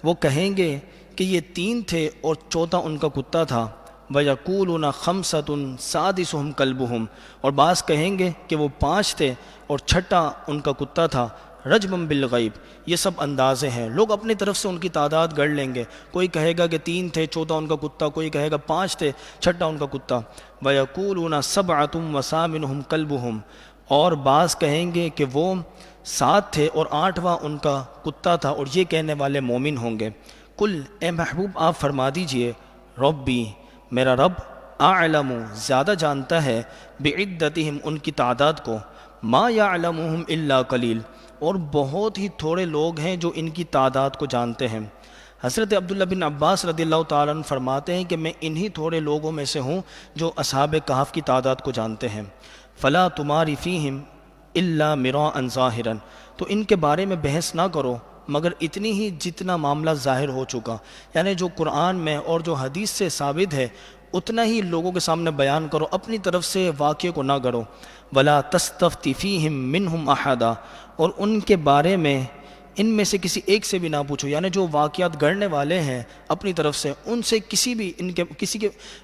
وہ کہیں گے کہ یہ 3 تھے اور چوتھا ان کا کتا تھا۔ وَيَقُولُونَ خَمْسَةٌ سَادِسُهُمْ كَلْبُهُمْ، اور بعض کہیں گے کہ وہ 5 تھے اور چھٹا ان کا کتا تھا۔ رجمًا بالغیب، یہ سب اندازے ہیں، لوگ اپنی طرف سے ان کی تعداد گڑھ لیں گے، کوئی کہے گا کہ 3 تھے چوتھا ان کا کتا، کوئی کہے گا 5 تھے چھٹا ان کا کتا۔ وَيَقُولُونَ سَبْعَةٌ وَثَامِنُهُمْ كَلْبُهُمْ، اور بعض کہیں گے کہ وہ 7 تھے اور 8واں ان کا کتا تھا، اور یہ کہنے والے مومن ہوں گے۔ کل اے محبوب آپ فرما دیجئے، ربی میرا رب اعلم زیادہ جانتا ہے، بعدتہم ان کی تعداد کو، ما یعلمہم الا قلیل اور بہت ہی تھوڑے لوگ ہیں جو ان کی تعداد کو جانتے ہیں۔ حضرت عبداللہ بن عباس رضی اللہ تعالیٰ عنہ فرماتے ہیں کہ میں انہی تھوڑے لوگوں میں سے ہوں جو اصحاب کہف کی تعداد کو جانتے ہیں۔ فلا تماری فیہم الا مراء ظاہرا، تو ان کے بارے میں بحث نہ کرو مگر اتنی ہی جتنا معاملہ ظاہر ہو چکا، یعنی جو قرآن میں اور جو حدیث سے ثابت ہے اتنا ہی لوگوں کے سامنے بیان کرو، اپنی طرف سے واقعے کو نہ گڑو۔ ولا تستفتی فیہم منہم احدا، اور ان کے بارے میں ان میں سے کسی ایک سے بھی نہ پوچھو، یعنی جو واقعات گڑھنے والے ہیں اپنی طرف سے ان سے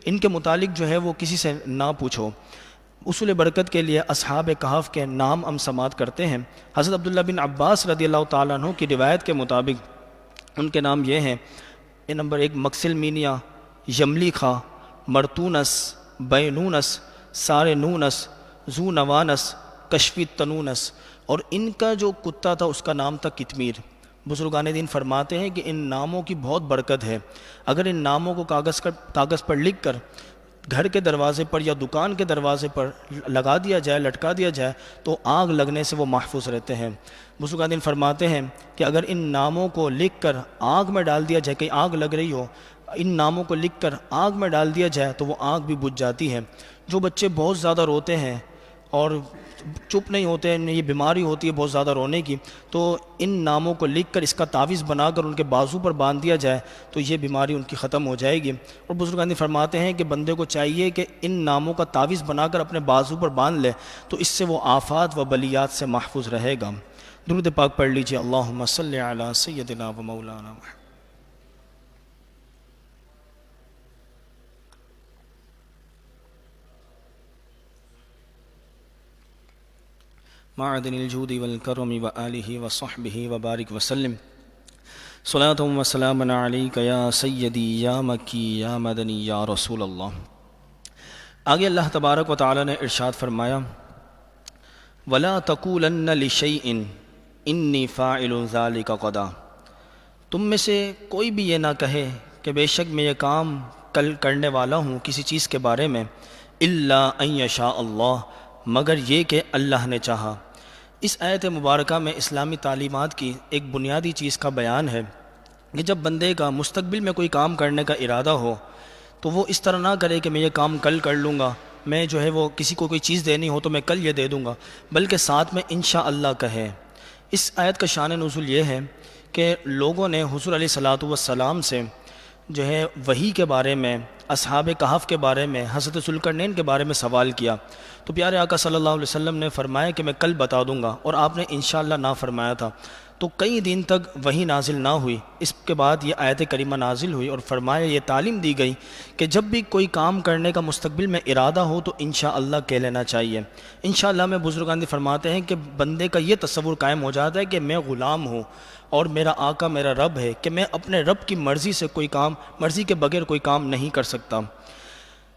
ان کے متعلق جو ہے وہ کسی سے نہ پوچھو۔ اصول برکت کے لیے اصحاب کہف کے نام ہم سماعت کرتے ہیں۔ حضرت عبداللہ بن عباس رضی اللہ تعالیٰ عنہ کی روایت کے مطابق ان کے نام یہ ہیں، نمبر 1 مکسل مینیا، یملیخا، مرتونس، بینونس، سارنونس، ذو نوانس، کشفی تنونس، اور ان کا جو کتا تھا اس کا نام تھا کتمیر۔ بزرگان دین فرماتے ہیں کہ ان ناموں کی بہت برکت ہے، اگر ان ناموں کو کاغذ پر لکھ کر گھر کے دروازے پر یا دکان کے دروازے پر لگا دیا جائے، لٹکا دیا جائے تو آگ لگنے سے وہ محفوظ رہتے ہیں۔ بزرگان دین فرماتے ہیں کہ اگر ان ناموں کو لکھ کر آگ میں ڈال دیا جائے، کہیں آگ لگ رہی ہو، ان ناموں کو لکھ کر آگ میں ڈال دیا جائے تو وہ آگ بھی بجھ جاتی ہے۔ جو بچے بہت زیادہ روتے ہیں اور چپ نہیں ہوتے ہیں، یہ بیماری ہوتی ہے بہت زیادہ رونے کی، تو ان ناموں کو لکھ کر اس کا تعویذ بنا کر ان کے بازو پر باندھ دیا جائے تو یہ بیماری ان کی ختم ہو جائے گی۔ اور بزرگان نے فرماتے ہیں کہ بندے کو چاہیے کہ ان ناموں کا تعویذ بنا کر اپنے بازو پر باندھ لے تو اس سے وہ آفات و بلیات سے محفوظ رہے گا۔ درود پاک پڑھ لیجیے، اللہم صلی علی سیدنا و مولانا محمد۔ معدن الجود والکرم وآلہ وصحبہ وبارک وسلم، صلاۃ و سلاما علیک یا سیدی یا مکی یا مدنی یا رسول اللہ۔ آگے اللہ تبارک و تعالی نے ارشاد فرمایا، وَلَا تَقُولَنَّ لِشَيْءٍ إِنِّي فَاعِلٌ ذَلِكَ غَدًا، تم میں سے کوئی بھی یہ نہ کہے کہ بے شک میں یہ کام کل کرنے والا ہوں کسی چیز کے بارے میں، إِلَّا أَن يَشَاءَ اللَّهُ، مگر یہ کہ اللہ نے چاہا۔ اس آیت مبارکہ میں اسلامی تعلیمات کی ایک بنیادی چیز کا بیان ہے کہ جب بندے کا مستقبل میں کوئی کام کرنے کا ارادہ ہو تو وہ اس طرح نہ کرے کہ میں یہ کام کل کر لوں گا، میں جو ہے وہ کسی کو کوئی چیز دینی ہو تو میں کل یہ دے دوں گا، بلکہ ساتھ میں انشاءاللہ کہے۔ اس آیت کا شان نزول یہ ہے کہ لوگوں نے حضور علیہ الصلاۃ والسلام سے جو ہے وحی کے بارے میں، اصحاب کہف کے بارے میں، حضرت ذوالقرنین کے بارے میں سوال کیا تو پیارے آقا صلی اللہ علیہ وسلم نے فرمایا کہ میں کل بتا دوں گا، اور آپ نے انشاءاللہ نہ فرمایا تھا، تو کئی دن تک وحی نازل نہ ہوئی۔ اس کے بعد یہ آیت کریمہ نازل ہوئی اور فرمایا، یہ تعلیم دی گئی کہ جب بھی کوئی کام کرنے کا مستقبل میں ارادہ ہو تو انشاءاللہ کہہ لینا چاہیے۔ انشاءاللہ میں بزرگان دی فرماتے ہیں کہ بندے کا یہ تصور قائم ہو جاتا ہے کہ میں غلام ہوں اور میرا آقا میرا رب ہے، کہ میں اپنے رب کی مرضی سے کوئی کام، مرضی کے بغیر کوئی کام نہیں کر سکتا۔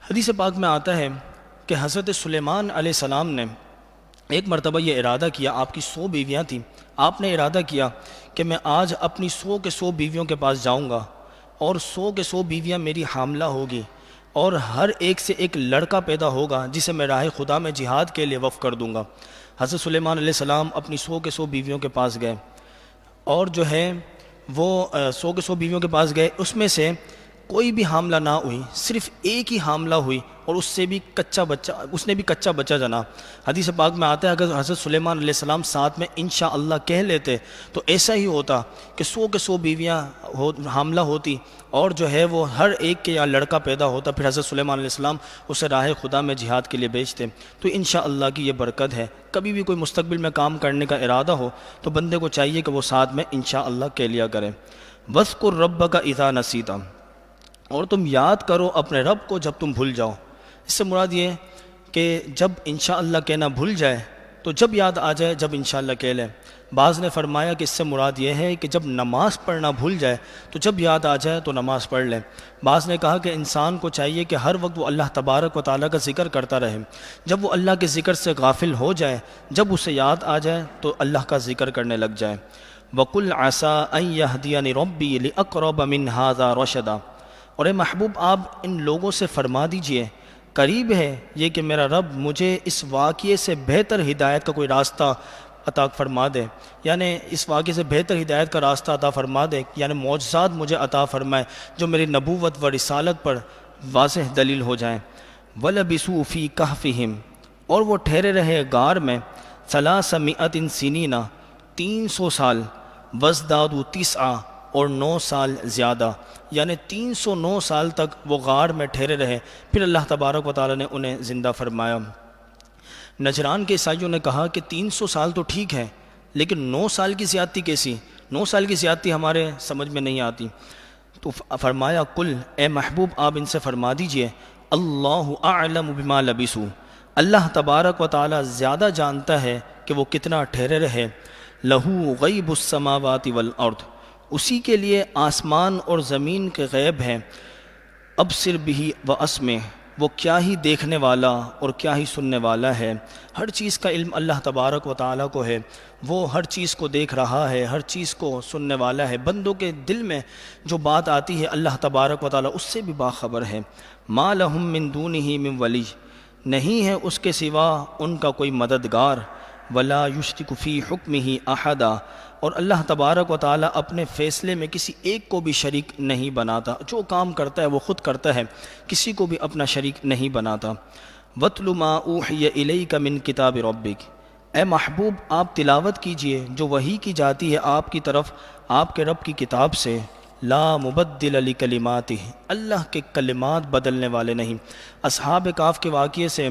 حدیث پاک میں آتا ہے کہ حضرت سلیمان علیہ السلام نے ایک مرتبہ یہ ارادہ کیا، آپ کی 100 بیویاں تھیں، آپ نے ارادہ کیا کہ میں آج اپنی 100 کے 100 بیویوں کے پاس جاؤں گا اور 100 کے 100 بیویاں میری حاملہ ہوگی، اور ہر ایک سے ایک لڑکا پیدا ہوگا جسے میں راہ خدا میں جہاد کے لیے وقف کر دوں گا۔ حضرت سلیمان علیہ السلام اپنی 100 کے 100 بیویوں کے پاس گئے، اور جو ہے وہ 100 کے 100 بیویوں کے پاس گئے، اس میں سے کوئی بھی حاملہ نہ ہوئی، صرف ایک ہی حاملہ ہوئی، اور اس نے بھی کچا بچہ جنا۔ حدیث پاک میں آتا ہے اگر حضرت سلیمان علیہ السلام ساتھ میں انشاءاللہ کہہ لیتے تو ایسا ہی ہوتا کہ 100 کے 100 بیویاں حاملہ ہوتی، اور جو ہے وہ ہر ایک کے یہاں لڑکا پیدا ہوتا، پھر حضرت سلیمان علیہ السلام اسے راہ خدا میں جہاد کے لیے بھیجتے۔ تو انشاءاللہ کی یہ برکت ہے، کبھی بھی کوئی مستقبل میں کام کرنے کا ارادہ ہو تو بندے کو چاہیے کہ وہ ساتھ میں انشاءاللہ کہہ لیا کرے۔ وَاذْكُرْ رَبَّكَ إِذَا نَسِيتَ، اور تم یاد کرو اپنے رب کو جب تم بھول جاؤ۔ اس سے مراد یہ کہ جب انشاءاللہ کہنا بھول جائے تو جب یاد آ جائے جب انشاءاللہ کہہ لیں۔ بعض نے فرمایا کہ اس سے مراد یہ ہے کہ جب نماز پڑھنا بھول جائے تو جب یاد آ جائے تو نماز پڑھ لیں۔ بعض نے کہا کہ انسان کو چاہیے کہ ہر وقت وہ اللہ تبارک و تعالیٰ کا ذکر کرتا رہے، جب وہ اللہ کے ذکر سے غافل ہو جائے، جب اسے یاد آ جائے تو اللہ کا ذکر کرنے لگ جائے۔ وَقُلْ عَسَىٰ أَن يَهْدِيَنِ رَبِّي لِأَقْرَبَ مِنْ هَٰذَا رَشَدًا، اور اے محبوب آپ ان لوگوں سے فرما دیجئے قریب ہے یہ کہ میرا رب مجھے اس واقعے سے بہتر ہدایت کا کوئی راستہ عطا فرما دے، یعنی اس واقعے سے بہتر ہدایت کا راستہ عطا فرما دے، یعنی معجزات مجھے عطا فرمائے جو میری نبوت و رسالت پر واضح دلیل ہو جائیں۔ وَلَبِثُوا فِي كَهْفِهِمْ، اور وہ ٹھہرے رہے غار میں 300 سنین 300 سال، وَازْدَادُوا 9 اور 9 سال زیادہ، یعنی 309 سال تک وہ غار میں ٹھہرے رہے، پھر اللہ تبارک و تعالیٰ نے انہیں زندہ فرمایا۔ نجران کے عیسائیوں نے کہا کہ 300 سال تو ٹھیک ہے لیکن 9 سال کی زیادتی کیسی؟ 9 سال کی زیادتی ہمارے سمجھ میں نہیں آتی۔ تو فرمایا کل، اے محبوب آپ ان سے فرما دیجئے اللہ اعلم بما لبثوا، اللہ تبارک و تعالیٰ زیادہ جانتا ہے کہ وہ کتنا ٹھہرے رہے۔ لہو غیب السماوات والارض، اسی کے لیے آسمان اور زمین کے غیب ہیں۔ ابصر بہ واسمع، وہ کیا ہی دیکھنے والا اور کیا ہی سننے والا ہے۔ ہر چیز کا علم اللہ تبارک و تعالیٰ کو ہے، وہ ہر چیز کو دیکھ رہا ہے، ہر چیز کو سننے والا ہے۔ بندوں کے دل میں جو بات آتی ہے اللہ تبارک و تعالیٰ اس سے بھی باخبر ہے۔ ما لہم من دونہ من ولی، نہیں ہے اس کے سوا ان کا کوئی مددگار۔ ولا یشرک فی حکمہ احدا، اور اللہ تبارک و تعالیٰ اپنے فیصلے میں کسی ایک کو بھی شریک نہیں بناتا، جو کام کرتا ہے وہ خود کرتا ہے، کسی کو بھی اپنا شریک نہیں بناتا۔ وَاتْلُ مَا أُوحِيَ إِلَيْكَ مِن کتاب ربک، اے محبوب آپ تلاوت کیجئے جو وحی کی جاتی ہے آپ کی طرف آپ کے رب کی کتاب سے۔ لا مبدل لکلماتہ، اللہ کے کلمات بدلنے والے نہیں۔ اصحاب کہف کے واقعے سے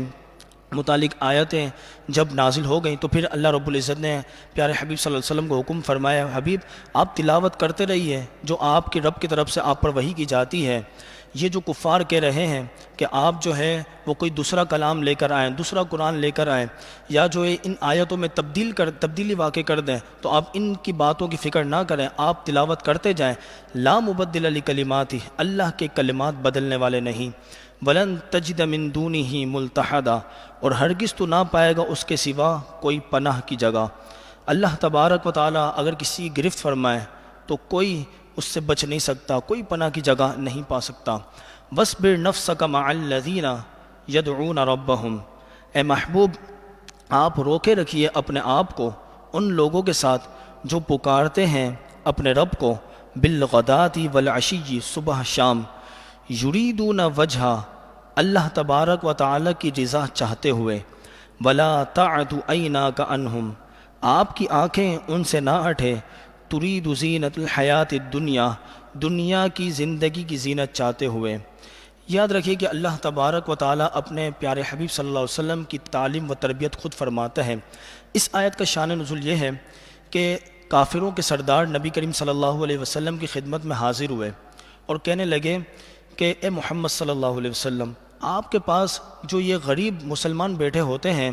متعلق آیتیں جب نازل ہو گئیں تو پھر اللہ رب العزت نے پیارے حبیب صلی اللہ علیہ وسلم کو حکم فرمایا، حبیب آپ تلاوت کرتے رہیے جو آپ کے رب کی طرف سے آپ پر وحی کی جاتی ہے۔ یہ جو کفار کہہ رہے ہیں کہ آپ جو ہے وہ کوئی دوسرا کلام لے کر آئیں، دوسرا قرآن لے کر آئیں، یا جو ہے ان آیتوں میں تبدیلی واقع کر دیں، تو آپ ان کی باتوں کی فکر نہ کریں، آپ تلاوت کرتے جائیں۔ لا مبدل لکلماتہ، اللہ کے کلمات بدلنے والے نہیں۔ ولن تجد من دونہ ملتحدا، اور ہرگز تو نہ پائے گا اس کے سوا کوئی پناہ کی جگہ۔ اللہ تبارک و تعالیٰ اگر کسی گرفت فرمائے تو کوئی اس سے بچ نہیں سکتا، کوئی پناہ کی جگہ نہیں پا سکتا۔ وَاصْبِرْ نَفْسَكَ مَعَ الَّذِينَ يَدْعُونَ رَبَّهُمْ، اے محبوب آپ روکے رکھیے اپنے آپ کو ان لوگوں کے ساتھ جو پکارتے ہیں اپنے رب کو، بالغداۃ والعشی، صبح شام، یریدون وجہ، اللہ تبارک و تعالیٰ کی رضا چاہتے ہوئے۔ ولا تعد عیناک عنہم، آپ کی آنکھیں ان سے نہ ہٹے۔ ترید زینت الحیات الدنیا، دنیا کی زندگی کی زینت چاہتے ہوئے۔ یاد رکھیے کہ اللہ تبارک و تعالیٰ اپنے پیارے حبیب صلی اللہ علیہ وسلم کی تعلیم و تربیت خود فرماتا ہے۔ اس آیت کا شان نزول یہ ہے کہ کافروں کے سردار نبی کریم صلی اللہ علیہ وسلم کی خدمت میں حاضر ہوئے اور کہنے لگے کہ اے محمد صلی اللہ علیہ وسلم، آپ کے پاس جو یہ غریب مسلمان بیٹھے ہوتے ہیں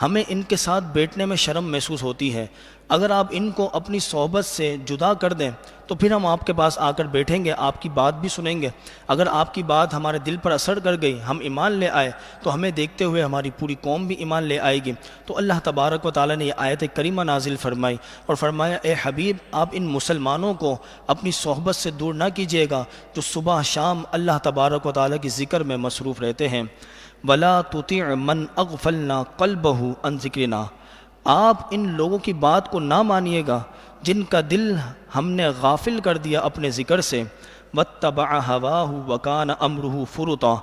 ہمیں ان کے ساتھ بیٹھنے میں شرم محسوس ہوتی ہے، اگر آپ ان کو اپنی صحبت سے جدا کر دیں تو پھر ہم آپ کے پاس آ کر بیٹھیں گے، آپ کی بات بھی سنیں گے، اگر آپ کی بات ہمارے دل پر اثر کر گئی، ہم ایمان لے آئے تو ہمیں دیکھتے ہوئے ہماری پوری قوم بھی ایمان لے آئے گی۔ تو اللہ تبارک و تعالیٰ نے یہ آیت کریمہ نازل فرمائی اور فرمایا اے حبیب آپ ان مسلمانوں کو اپنی صحبت سے دور نہ کیجیے گا جو صبح شام اللہ تبارک و تعالیٰ کی ذکر میں مصروف رہتے ہیں۔ وَلَا تُطِعْ مَنْ أَغْفَلْنَا قَلْبَهُ عَنْ ذِكْرِنَا، آپ ان لوگوں کی بات کو نہ مانیے گا جن کا دل ہم نے غافل کر دیا اپنے ذکر سے۔ وَاتَّبَعَ هَوَاهُ وَكَانَ أَمْرُهُ فُرُطًا،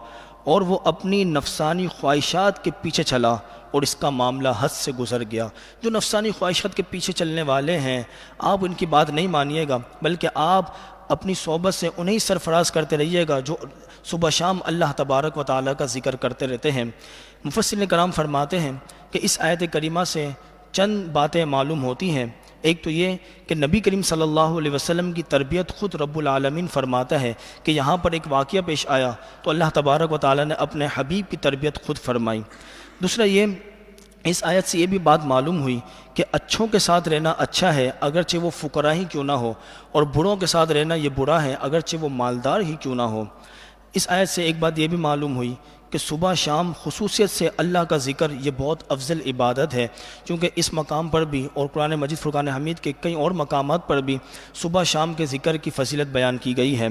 اور وہ اپنی نفسانی خواہشات کے پیچھے چلا اور اس کا معاملہ حد سے گزر گیا۔ جو نفسانی خواہشات کے پیچھے چلنے والے ہیں آپ ان کی بات نہیں مانیے گا، بلکہ آپ اپنی صحبت سے انہیں سرفراز کرتے رہیے گا جو صبح شام اللہ تبارک و تعالیٰ کا ذکر کرتے رہتے ہیں۔ مفسرین کرام فرماتے ہیں کہ اس آیت کریمہ سے چند باتیں معلوم ہوتی ہیں۔ ایک تو یہ کہ نبی کریم صلی اللہ علیہ وسلم کی تربیت خود رب العالمین فرماتا ہے کہ یہاں پر ایک واقعہ پیش آیا تو اللہ تبارک و تعالیٰ نے اپنے حبیب کی تربیت خود فرمائی۔ دوسرا یہ اس آیت سے یہ بھی بات معلوم ہوئی کہ اچھوں کے ساتھ رہنا اچھا ہے اگرچہ وہ فقراء ہی کیوں نہ ہو، اور بروں کے ساتھ رہنا یہ برا ہے اگرچہ وہ مالدار ہی کیوں نہ ہو۔ اس آیت سے ایک بات یہ بھی معلوم ہوئی کہ صبح شام خصوصیت سے اللہ کا ذکر یہ بہت افضل عبادت ہے، کیونکہ اس مقام پر بھی اور قرآن مجید فرقان حمید کے کئی اور مقامات پر بھی صبح شام کے ذکر کی فضیلت بیان کی گئی ہے۔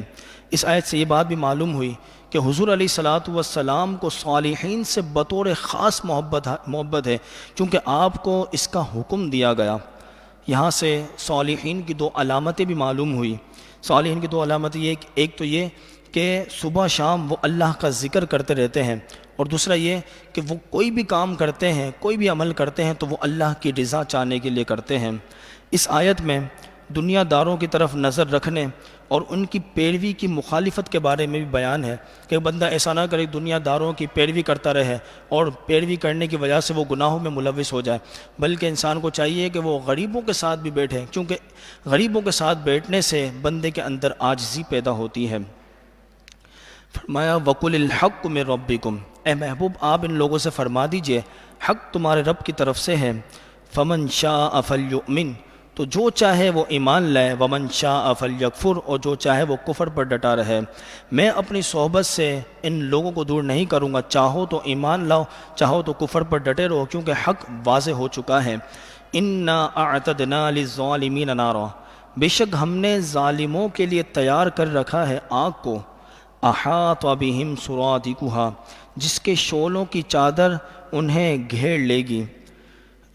اس آیت سے یہ بات بھی معلوم ہوئی کہ حضور علیہ الصلاۃ والسلام کو صالحین سے بطور خاص محبت ہے، کیونکہ آپ کو اس کا حکم دیا گیا۔ یہاں سے صالحین کی دو علامتیں بھی معلوم ہوئی۔ صالحین کی دو علامتیں یہ، ایک تو یہ کہ صبح شام وہ اللہ کا ذکر کرتے رہتے ہیں، اور دوسرا یہ کہ وہ کوئی بھی کام کرتے ہیں، کوئی بھی عمل کرتے ہیں تو وہ اللہ کی رضا چاہنے کے لیے کرتے ہیں۔ اس آیت میں دنیا داروں کی طرف نظر رکھنے اور ان کی پیروی کی مخالفت کے بارے میں بھی بیان ہے کہ بندہ ایسا نہ کرے دنیا داروں کی پیروی کرتا رہے اور پیروی کرنے کی وجہ سے وہ گناہوں میں ملوث ہو جائے، بلکہ انسان کو چاہیے کہ وہ غریبوں کے ساتھ بھی بیٹھے، کیونکہ غریبوں کے ساتھ بیٹھنے سے بندے کے اندر عاجزی پیدا ہوتی ہے۔ فرمایا وَقُلِ الْحَقُّ مِن رَبِّكُمْ، اے محبوب آپ ان لوگوں سے فرما دیجئے حق تمہارے رب کی طرف سے ہے۔ فَمَن شَاءَ فَلْيُؤْمِن، تو جو چاہے وہ ایمان لائے، وَمَن شَاءَ فَلْيَكْفُرْ، اور جو چاہے وہ کفر پر ڈٹا رہے۔ میں اپنی صحبت سے ان لوگوں کو دور نہیں کروں گا، چاہو تو ایمان لاؤ، چاہو تو کفر پر ڈٹے رہو، کیونکہ حق واضح ہو چکا ہے۔ اِنَّا أَعْتَدْنَا لِلظَّالِمِينَ نَارًا، بے شک ہم نے ظالموں کے لیے تیار کر رکھا ہے آگ کو، احاط بہم سرادقها، جس کے شعلوں کی چادر انہیں گھیر لے گی۔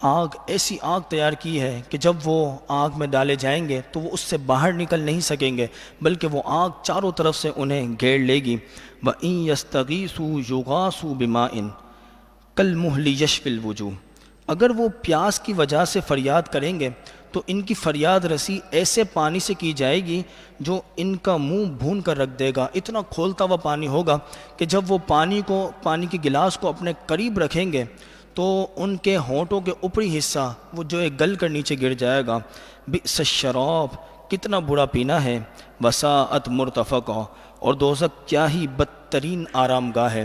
آگ، ایسی آگ تیار کی ہے کہ جب وہ آگ میں ڈالے جائیں گے تو وہ اس سے باہر نکل نہیں سکیں گے، بلکہ وہ آگ چاروں طرف سے انہیں گھیر لے گی۔ وَإِن يَسْتَغِيثُوا يُغَاثُوا بِمَاءٍ كَالْمُهْلِ يَشْفِي الْوُجُوهَ، اگر وہ پیاس کی وجہ سے فریاد کریں گے تو ان کی فریاد رسی ایسے پانی سے کی جائے گی جو ان کا منہ بھون کر رکھ دے گا، اتنا کھولتا ہوا پانی ہوگا کہ جب وہ پانی کے گلاس کو اپنے قریب رکھیں گے تو ان کے ہونٹوں کے اوپری حصہ وہ جو ہے گل کر نیچے گر جائے گا۔ بئس الشراب، کتنا برا پینا ہے، وساءت مرتفقا، اور دوزخ کیا ہی بدترین آرام گاہ ہے۔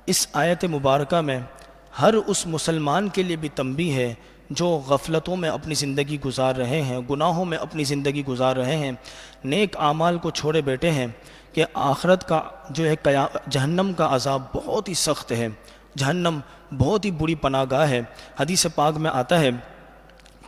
اس آیت مبارکہ میں ہر اس مسلمان کے لیے بھی تنبیہ ہے جو غفلتوں میں اپنی زندگی گزار رہے ہیں، گناہوں میں اپنی زندگی گزار رہے ہیں، نیک اعمال کو چھوڑے بیٹھے ہیں، کہ آخرت کا جو ہے جہنم کا عذاب بہت ہی سخت ہے، جہنم بہت ہی بری پناہ گاہ ہے۔ حدیث پاک میں آتا ہے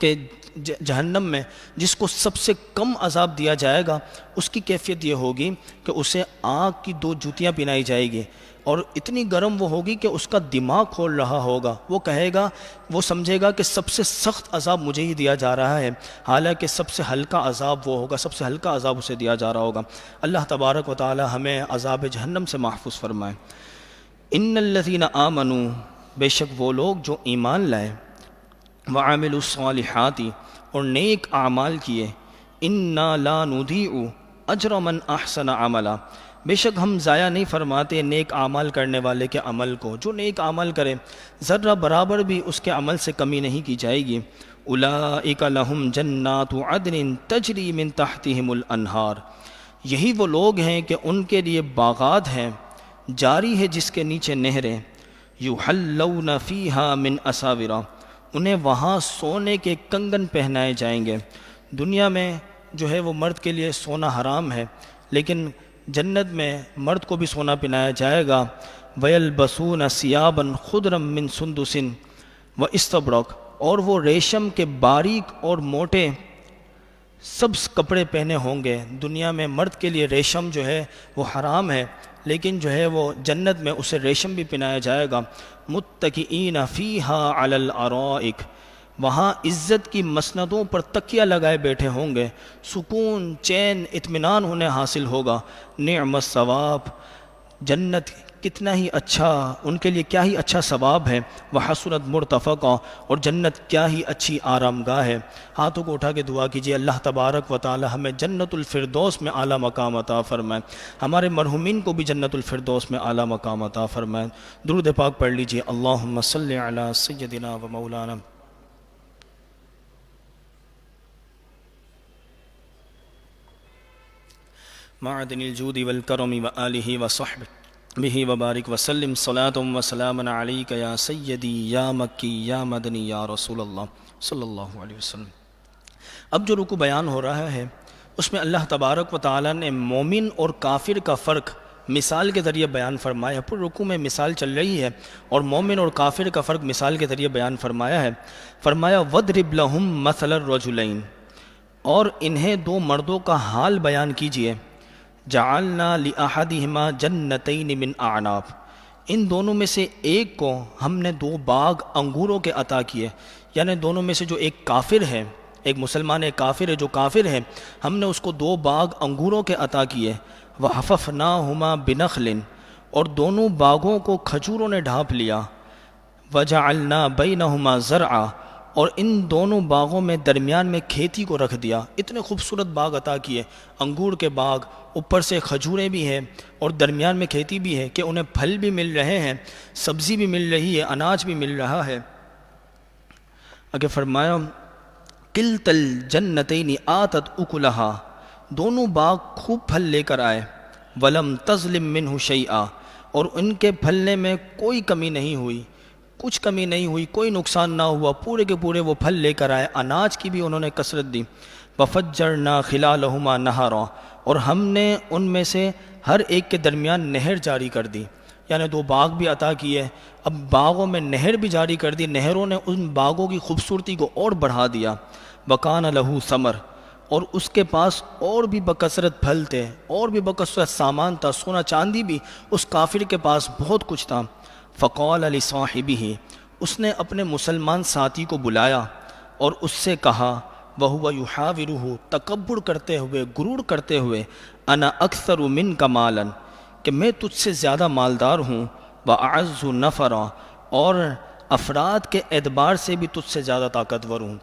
کہ جہنم میں جس کو سب سے کم عذاب دیا جائے گا اس کی کیفیت یہ ہوگی کہ اسے آگ کی 2 جوتیاں پہنائی جائے گی، اور اتنی گرم وہ ہوگی کہ اس کا دماغ کھول رہا ہوگا، وہ کہے گا، وہ سمجھے گا کہ سب سے سخت عذاب مجھے ہی دیا جا رہا ہے، حالانکہ سب سے ہلکا عذاب وہ ہوگا، سب سے ہلکا عذاب اسے دیا جا رہا ہوگا۔ اللہ تبارک و تعالی ہمیں عذاب جہنم سے محفوظ فرمائے۔ ان الذین آمنوا، بے شک وہ لوگ جو ایمان لائے، وعملوا الصالحات، اور نیک اعمال کیے، انا لا نضیع اجر من احسن عملا، بے شک ہم ضائع نہیں فرماتے نیک اعمال کرنے والے کے عمل کو، جو نیک عمل کرے ذرہ برابر بھی اس کے عمل سے کمی نہیں کی جائے گی۔ اولئک لہم جنات عدن تجری من تحتہم الانہار، یہی وہ لوگ ہیں کہ ان کے لیے باغات ہیں جاری ہے جس کے نیچے نہریں، یحلون فیہا من اساورا، انہیں وہاں سونے کے کنگن پہنائے جائیں گے۔ دنیا میں جو ہے وہ مرد کے لیے سونا حرام ہے، لیکن جنت میں مرد کو بھی سونا پہنایا جائے گا۔ وَيَلْبَسُونَ ثِيَابًا خُضْرًا مِّن سُنْدُسٍ وَإِسْتَبْرَقٍ، اور وہ ریشم کے باریک اور موٹے سبز کپڑے پہنے ہوں گے۔ دنیا میں مرد کے لیے ریشم جو ہے وہ حرام ہے، لیکن جو ہے وہ جنت میں اسے ریشم بھی پہنایا جائے گا۔ متکئین فیہا علی الارائک، وہاں عزت کی مسندوں پر تکیہ لگائے بیٹھے ہوں گے، سکون، چین، اطمینان انہیں حاصل ہوگا۔ نعم الثواب، جنت کتنا ہی اچھا، ان کے لیے کیا ہی اچھا ثواب ہے۔ وحسنت مرتفقا، اور جنت کیا ہی اچھی آرام گاہ ہے۔ ہاتھوں کو اٹھا کے دعا کیجیے اللہ تبارک و تعالی ہمیں جنت الفردوس میں اعلیٰ مقام عطا فرمائے، ہمارے مرحومین کو بھی جنت الفردوس میں اعلیٰ مقام عطا فرمائے۔ درود پاک پڑھ لیجیے، اللہم صلی علی سیدنا و مولانا معدن الجود والکرم وآلہ وصحبہ به وبارک وسلم صلاۃ و سلام علیک یا سیدی یا مکی یا مدنی یا رسول اللہ صلی اللہ علیہ وسلم۔ اب جو رکوع بیان ہو رہا ہے اس میں اللہ تبارک و تعالیٰ نے مومن اور کافر کا فرق مثال کے ذریعے بیان فرمایا۔ پر رکوع میں مثال چل رہی ہے اور مومن اور کافر کا فرق مثال کے ذریعے بیان فرمایا ہے۔ فرمایا وَاضْرِبْ لَهُم مَثَلَ الرَّجُلَيْنِ، اور انہیں دو مردوں کا حال بیان کیجئے۔ جعلنا لأحدہما جنتین من اعناب، ان دونوں میں سے ایک کو ہم نے دو باغ انگوروں کے عطا کیے، یعنی دونوں میں سے جو ایک کافر ہے، ایک مسلمان ایک کافر ہے، جو کافر ہے ہم نے اس کو دو باغ انگوروں کے عطا کیے۔ وَحَفَفْنَاهُمَا بِنَخْلٍ، اور دونوں باغوں کو کھجوروں نے ڈھانپ لیا۔ وَجَعَلْنَا بَيْنَهُمَا زَرْعًا، اور ان دونوں باغوں میں درمیان میں کھیتی کو رکھ دیا۔ اتنے خوبصورت باغ عطا کیے، انگور کے باغ، اوپر سے کھجوریں بھی ہیں اور درمیان میں کھیتی بھی ہے کہ انہیں پھل بھی مل رہے ہیں، سبزی بھی مل رہی ہے، اناج بھی مل رہا ہے۔ آگے فرمایا کلتا الجنتین آتت اکلہا، دونوں باغ خوب پھل لے کر آئے۔ ولم تظلم منہ شیئا، اور ان کے پھلنے میں کوئی کمی نہیں ہوئی، کچھ کمی نہیں ہوئی، کوئی نقصان نہ ہوا، پورے کے پورے وہ پھل لے کر آئے، اناج کی بھی انہوں نے کثرت دی۔ وفجرنا خلالہما نہرا، اور ہم نے ان میں سے ہر ایک کے درمیان نہر جاری کر دی، یعنی دو باغ بھی عطا کیے، اب باغوں میں نہر بھی جاری کر دی، نہروں نے ان باغوں کی خوبصورتی کو اور بڑھا دیا۔ وکان لہ ثمر، اور اس کے پاس اور بھی بکثرت پھل تھے، اور بھی بکثرت سامان تھا، سونا چاندی بھی اس کافر کے پاس بہت کچھ تھا۔ فقال لصاحبہ، اس نے اپنے مسلمان ساتھی کو بلایا اور اس سے کہا، وہو یحاورہ، تکبر کرتے ہوئے، غرور کرتے ہوئے، انا اکثر منک مالا، کہ میں تجھ سے زیادہ مالدار ہوں، واعز نفرا، اور افراد کے اعتبار سے بھی تجھ سے زیادہ طاقتور ہوں۔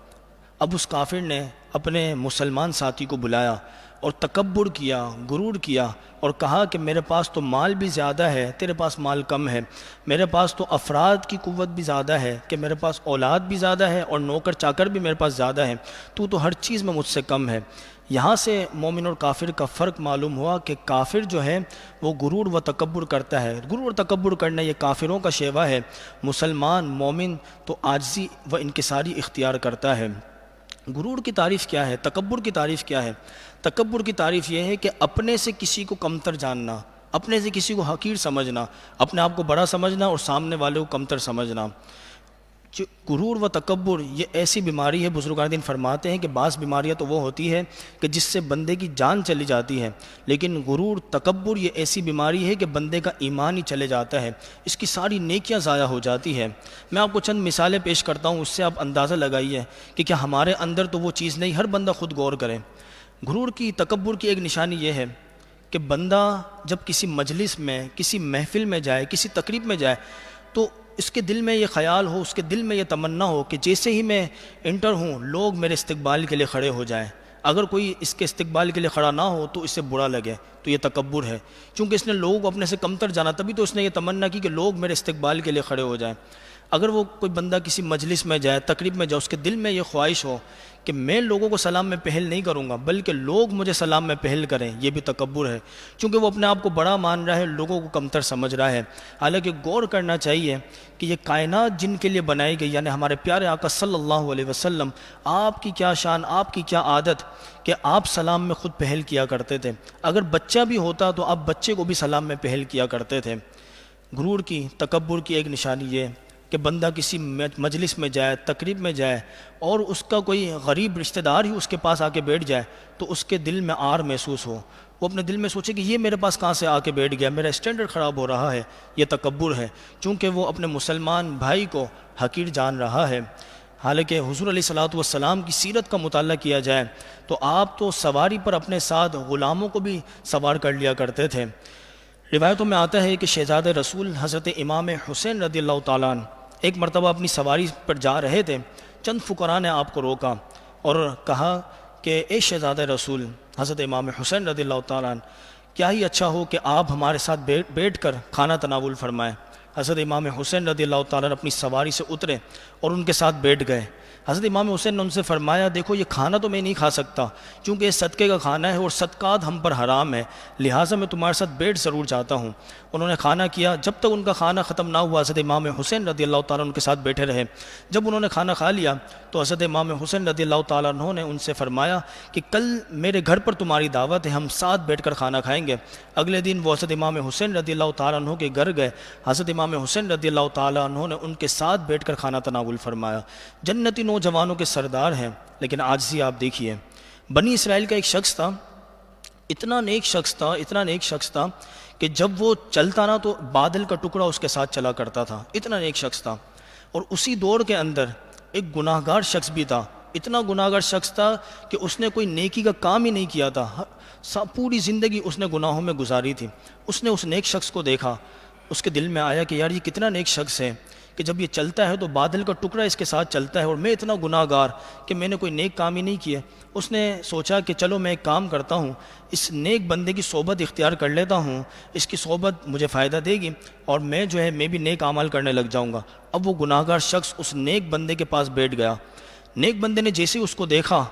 اب اس کافر نے اپنے مسلمان ساتھی کو بلایا اور تکبر کیا، غرور کیا، اور کہا کہ میرے پاس تو مال بھی زیادہ ہے، تیرے پاس مال کم ہے، میرے پاس تو افراد کی قوت بھی زیادہ ہے کہ میرے پاس اولاد بھی زیادہ ہے اور نوکر چاکر بھی میرے پاس زیادہ ہے، تو ہر چیز میں مجھ سے کم ہے۔ یہاں سے مومن اور کافر کا فرق معلوم ہوا کہ کافر جو ہے وہ غرور و تکبر کرتا ہے، غرور و تکبر کرنا یہ کافروں کا شیوہ ہے، مسلمان مومن تو عاجزی و انکساری اختیار کرتا ہے۔ غرور کی تعریف کیا ہے؟ تکبر کی تعریف کیا ہے؟ تکبر کی تعریف یہ ہے کہ اپنے سے کسی کو کمتر جاننا، اپنے سے کسی کو حقیر سمجھنا، اپنے آپ کو بڑا سمجھنا اور سامنے والے کو کمتر سمجھنا۔ غرور و تکبر یہ ایسی بیماری ہے، بزرگان دین فرماتے ہیں کہ بعض بیماریاں تو وہ ہوتی ہے کہ جس سے بندے کی جان چلی جاتی ہے، لیکن غرور تکبر یہ ایسی بیماری ہے کہ بندے کا ایمان ہی چلے جاتا ہے، اس کی ساری نیکیاں ضائع ہو جاتی ہے۔ میں آپ کو چند مثالیں پیش کرتا ہوں، اس سے آپ اندازہ لگائیے کہ کیا ہمارے اندر تو وہ چیز نہیں، ہر بندہ خود غور کرے۔ غرور کی، تکبر کی ایک نشانی یہ ہے کہ بندہ جب کسی مجلس میں، کسی محفل میں جائے، کسی تقریب میں جائے تو اس کے دل میں یہ خیال ہو، اس کے دل میں یہ تمنا ہو کہ جیسے ہی میں انٹر ہوں لوگ میرے استقبال کے لیے کھڑے ہو جائیں، اگر کوئی اس کے استقبال کے لیے کھڑا نہ ہو تو اس سے برا لگے، تو یہ تکبر ہے، چونکہ اس نے لوگوں کو اپنے سے کمتر جانا، تبھی تو اس نے یہ تمنا کی کہ لوگ میرے استقبال کے لیے کھڑے ہو جائیں۔ اگر وہ کوئی بندہ کسی مجلس میں جائے، تقریب میں جائے، اس کے دل میں یہ خواہش ہو کہ میں لوگوں کو سلام میں پہل نہیں کروں گا بلکہ لوگ مجھے سلام میں پہل کریں، یہ بھی تکبر ہے، چونکہ وہ اپنے آپ کو بڑا مان رہا ہے، لوگوں کو کمتر سمجھ رہا ہے۔ حالانکہ غور کرنا چاہیے کہ یہ کائنات جن کے لیے بنائی گئی، یعنی ہمارے پیارے آقا صلی اللہ علیہ وسلم، آپ کی کیا شان، آپ کی کیا عادت کہ آپ سلام میں خود پہل کیا کرتے تھے، اگر بچہ بھی ہوتا تو آپ بچے کو بھی سلام میں پہل کیا کرتے تھے۔ غرور کی، تکبر کی ایک نشانی یہ کہ بندہ کسی مجلس میں جائے، تقریب میں جائے اور اس کا کوئی غریب رشتہ دار ہی اس کے پاس آ کے بیٹھ جائے تو اس کے دل میں آر محسوس ہو، وہ اپنے دل میں سوچے کہ یہ میرے پاس کہاں سے آ کے بیٹھ گیا، میرا اسٹینڈرڈ خراب ہو رہا ہے، یہ تکبر ہے، چونکہ وہ اپنے مسلمان بھائی کو حقیر جان رہا ہے۔ حالانکہ حضور علیہ الصلوۃ والسلام کی سیرت کا مطالعہ کیا جائے تو آپ تو سواری پر اپنے ساتھ غلاموں کو بھی سوار کر لیا کرتے تھے۔ روایتوں میں آتا ہے کہ شہزادہ رسول حضرت امام حسین رضی اللہ تعالیٰ عنہ ایک مرتبہ اپنی سواری پر جا رہے تھے، چند فقراء نے آپ کو روکا اور کہا کہ اے شہزادہ رسول حضرت امام حسین رضی اللہ تعالیٰ عنہ، کیا ہی اچھا ہو کہ آپ ہمارے ساتھ بیٹھ کر کھانا تناول فرمائیں۔ حضرت امام حسین رضی اللہ تعالیٰ عنہ اپنی سواری سے اترے اور ان کے ساتھ بیٹھ گئے۔ حضرت امام حسین نے ان سے فرمایا دیکھو یہ کھانا تو میں نہیں کھا سکتا کیونکہ یہ صدقے کا کھانا ہے اور صدقات ہم پر حرام ہے، لہٰذا میں تمہارے ساتھ بیٹھ ضرور جاتا ہوں۔ انہوں نے کھانا کیا، جب تک ان کا کھانا ختم نہ ہوا حضرت امام حسین رضی اللہ تعالیٰ ان کے ساتھ بیٹھے رہے۔ جب انہوں نے کھانا کھا لیا تو حضرت امام حسین رضی اللہ تعالیٰ عنہ نے ان سے فرمایا کہ کل میرے گھر پر تمہاری دعوت ہے، ہم ساتھ بیٹھ کر کھانا کھائیں گے۔ اگلے دن وہ حضرت امام حسین رضی اللہ تعالیٰ عنہ کے گھر گئے، حضرت امام حسین رضی اللہ تعالیٰ عنہ نے ان کے ساتھ بیٹھ کر کھانا تناول فرمایا۔ جنتی نوجوانوں کے سردار ہیں، لیکن عاجزی آپ دیکھیے۔ بنی اسرائیل کا ایک شخص تھا، اتنا نیک شخص تھا کہ جب وہ چلتا نا تو بادل کا ٹکڑا اس کے ساتھ چلا کرتا تھا، اتنا نیک شخص تھا۔ اور اسی دور کے اندر ایک گناہ گار شخص بھی تھا، اتنا گناہ گار شخص تھا کہ اس نے کوئی نیکی کا کام ہی نہیں کیا تھا، پوری زندگی اس نے گناہوں میں گزاری تھی۔ اس نے اس نیک شخص کو دیکھا، اس کے دل میں آیا کہ یار یہ کتنا نیک شخص ہے کہ جب یہ چلتا ہے تو بادل کا ٹکڑا اس کے ساتھ چلتا ہے، اور میں اتنا گناہ گار کہ میں نے کوئی نیک کام ہی نہیں کیا۔ اس نے سوچا کہ چلو میں ایک کام کرتا ہوں، اس نیک بندے کی صحبت اختیار کر لیتا ہوں، اس کی صحبت مجھے فائدہ دے گی اور میں بھی نیک اعمال کرنے لگ جاؤں گا۔ اب وہ گناہ گار شخص اس نیک بندے کے پاس بیٹھ گیا۔ نیک بندے نے جیسے ہی اس کو دیکھا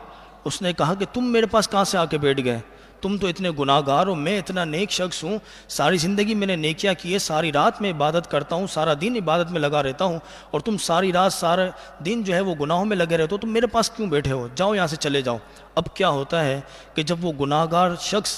اس نے کہا کہ تم میرے پاس کہاں سے آ کے بیٹھ گئے؟ تم تو اتنے گناہ گار ہو، میں اتنا نیک شخص ہوں، ساری زندگی میں نے نیکیاں کی ہے، ساری رات میں عبادت کرتا ہوں، سارا دن عبادت میں لگا رہتا ہوں، اور تم ساری رات سارا دن وہ گناہوں میں لگے رہتے ہو، تم میرے پاس کیوں بیٹھے ہو؟ جاؤ یہاں سے چلے جاؤ۔ اب کیا ہوتا ہے کہ جب وہ گناہ گار شخص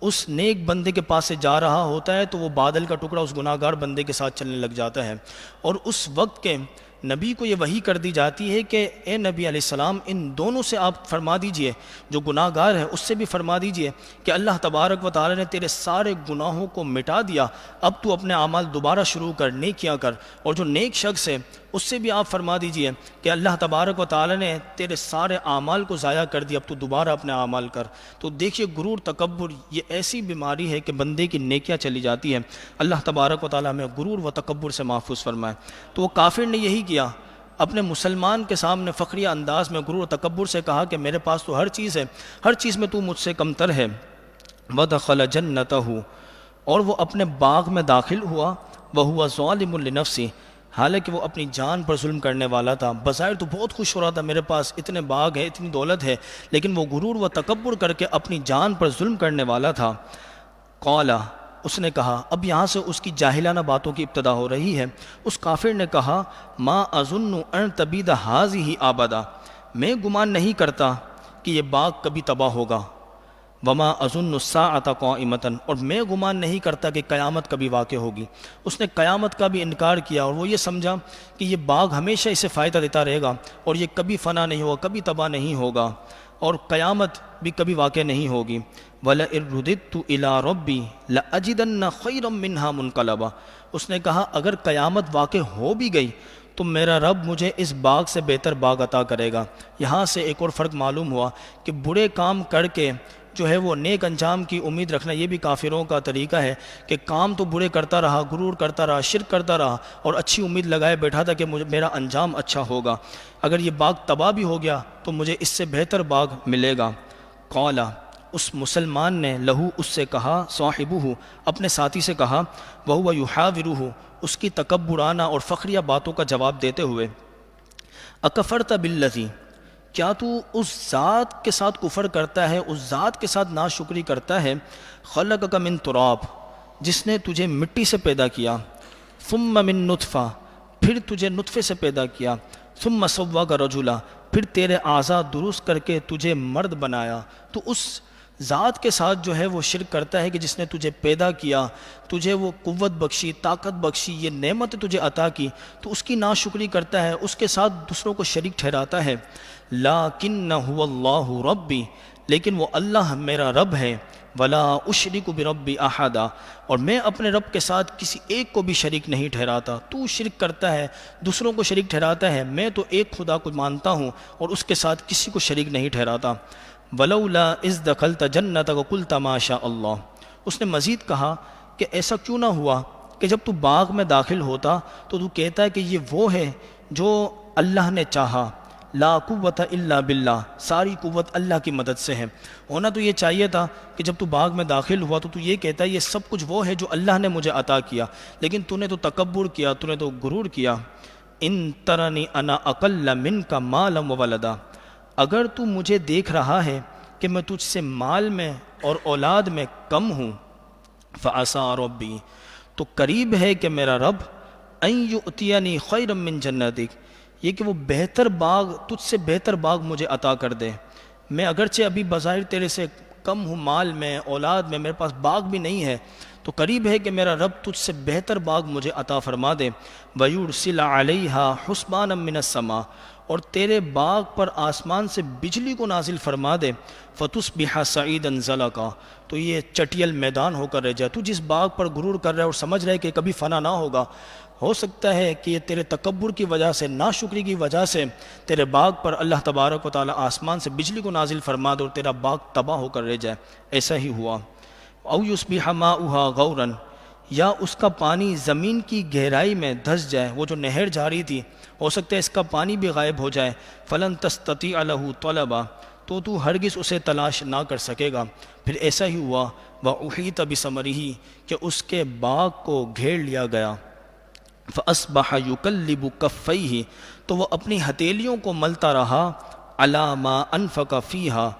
اس نیک بندے کے پاس سے جا رہا ہوتا ہے تو وہ بادل کا ٹکڑا اس گناہ گار بندے کے ساتھ چلنے لگ جاتا ہے، اور اس وقت کے نبی کو یہ وحی کر دی جاتی ہے کہ اے نبی علیہ السلام ان دونوں سے آپ فرما دیجئے، جو گناہ گار ہے اس سے بھی فرما دیجئے کہ اللہ تبارک و تعالی نے تیرے سارے گناہوں کو مٹا دیا، اب تو اپنے اعمال دوبارہ شروع کر، نیکیاں کر۔ اور جو نیک شخص ہے اس سے بھی آپ فرما دیجئے کہ اللہ تبارک و تعالی نے تیرے سارے اعمال کو ضائع کر دیا، اب تو دوبارہ اپنے اعمال کر۔ تو دیکھیے غرور، تکبر یہ ایسی بیماری ہے کہ بندے کی نیکیاں چلی جاتی ہیں۔ اللہ تبارک و تعالی ہمیں غرور و تکبر سے محفوظ فرمائے۔ تو وہ کافر نے یہی کیا، اپنے مسلمان کے سامنے فخریہ انداز میں غرور و تکبر سے کہا کہ میرے پاس تو ہر چیز ہے، ہر چیز میں تو مجھ سے کمتر ہے۔ وَدَخَلَ جَنَّتَهُ، اور وہ اپنے باغ میں داخل ہوا، وَهُوَ ظَالِمٌ لِنَفْسِهِ، حالانکہ وہ اپنی جان پر ظلم کرنے والا تھا۔ بظاہر تو بہت خوش ہو رہا تھا، میرے پاس اتنے باغ ہیں، اتنی دولت ہے، لیکن وہ غرور و تکبر کر کے اپنی جان پر ظلم کرنے والا تھا۔ قَالَ، اس نے کہا، اب یہاں سے اس کی جاہلانہ باتوں کی ابتدا ہو رہی ہے۔ اس کافر نے کہا، ما اظن ان تبید ہذہ ابدا، میں گمان نہیں کرتا کہ یہ باغ کبھی تباہ ہوگا۔ وما اظن الساعۃ قائمۃ، اور میں گمان نہیں کرتا کہ قیامت کبھی واقع ہوگی۔ اس نے قیامت کا بھی انکار کیا اور وہ یہ سمجھا کہ یہ باغ ہمیشہ اسے فائدہ دیتا رہے گا اور یہ کبھی فنا نہیں ہوگا، کبھی تباہ نہیں ہوگا، اور قیامت بھی کبھی واقع نہیں ہوگی۔ وَلَئِن رُدِدتُّ إِلَىٰ رَبِّي لَأَجِدَنَّ خَيْرًا مِّنْهَا مُنْقَلَبًا، اس نے کہا اگر قیامت واقع ہو بھی گئی تو میرا رب مجھے اس باغ سے بہتر باغ عطا کرے گا۔ یہاں سے ایک اور فرق معلوم ہوا کہ برے کام کر کے وہ نیک انجام کی امید رکھنا یہ بھی کافروں کا طریقہ ہے کہ کام تو برے کرتا رہا، غرور کرتا رہا، شرک کرتا رہا اور اچھی امید لگائے بیٹھا تھا کہ میرا انجام اچھا ہوگا، اگر یہ باغ تباہ بھی ہو گیا تو مجھے اس سے بہتر باغ ملے گا۔ قال، اس مسلمان نے لہو اس سے کہا، صاحبہ اپنے ساتھی سے کہا، وہو یحاورہ اس کی تکبرانہ اور فخریہ باتوں کا جواب دیتے ہوئے، اکفرت بالذی، کیا تو اس ذات کے ساتھ کفر کرتا ہے، اس ذات کے ساتھ ناشکری کرتا ہے، خلقک من تراب، جس نے تجھے مٹی سے پیدا کیا، ثم من نطفہ، پھر تجھے نطفے سے پیدا کیا، ثم سواک رجلا، پھر تیرے اعضاء درست کر کے تجھے مرد بنایا۔ تو اس ذات کے ساتھ وہ شرک کرتا ہے کہ جس نے تجھے پیدا کیا، تجھے وہ قوت بخشی، طاقت بخشی، یہ نعمت تجھے عطا کی، تو اس کی ناشکری کرتا ہے، اس کے ساتھ دوسروں کو شریک ٹھہراتا ہے۔ لیکن هو اللہ ربی، لیکن وہ اللہ میرا رب ہے، ولا اشرک بربی احدا، اور میں اپنے رب کے ساتھ کسی ایک کو بھی شریک نہیں ٹھہراتا۔ تو شرک کرتا ہے، دوسروں کو شریک ٹھہراتا ہے، میں تو ایک خدا کو مانتا ہوں اور اس کے ساتھ کسی کو شریک نہیں ٹھہراتا۔ ولولا اذ دخلت جنتک قلت ما شاء اللہ، اس نے مزید کہا کہ ایسا کیوں نہ ہوا کہ جب تو باغ میں داخل ہوتا تو تو کہتا ہے کہ یہ وہ ہے جو اللہ نے چاہا، لا قوت الا باللہ، ساری قوت اللہ کی مدد سے ہے۔ ہونا تو یہ چاہیے تھا کہ جب تو باغ میں داخل ہوا تو یہ کہتا ہے یہ سب کچھ وہ ہے جو اللہ نے مجھے عطا کیا، لیکن تو نے تو تکبر کیا، تو نے تو غرور کیا۔ ان ترنی انا اقل منک مالا وولدا، اگر تو مجھے دیکھ رہا ہے کہ میں تجھ سے مال میں اور اولاد میں کم ہوں، فعسیٰ ربی، تو قریب ہے کہ میرا رب ان یؤتینی خیرا من جنتک، یہ کہ وہ بہتر باغ، تجھ سے بہتر باغ مجھے عطا کر دے۔ میں اگرچہ ابھی بظاہر تیرے سے کم ہوں، مال میں اولاد میں، میرے پاس باغ بھی نہیں ہے، تو قریب ہے کہ میرا رب تجھ سے بہتر باغ مجھے عطا فرما دے۔ وَيُرْسِلَ عَلَيْهَا حُسْبَانًا مِّنَ السَّمَاءِ، اور تیرے باغ پر آسمان سے بجلی کو نازل فرما دے۔ فَتُصْبِحَ صَعِيدًا زَلَقًا، تو یہ چٹیل میدان ہو کر رہ جائے۔ تو جس باغ پر غرور کر رہا ہے اور سمجھ رہا ہے کہ کبھی فنا نہ ہوگا، ہو سکتا ہے کہ یہ تیرے تکبر کی وجہ سے، ناشکری کی وجہ سے تیرے باغ پر اللہ تبارک و تعالیٰ آسمان سے بجلی کو نازل فرما دے اور تیرا باغ تباہ ہو کر رہ جائے۔ ایسا ہی ہوا۔ او یصبح ماؤها غورا، یا اس کا پانی زمین کی گہرائی میں دھس جائے، وہ جو نہر جاری تھی ہو سکتا ہے اس کا پانی بھی غائب ہو جائے۔ فلن تستطیع له طلبا، تو ہرگز اسے تلاش نہ کر سکے گا۔ پھر ایسا ہی ہوا۔ واحیط بثمرہ، کہ اس کے باغ کو گھیر لیا گیا۔ فاصبح یقلب کفیہ، تو وہ اپنی ہتھیلیوں کو ملتا رہا، علی ما انفق فیہا،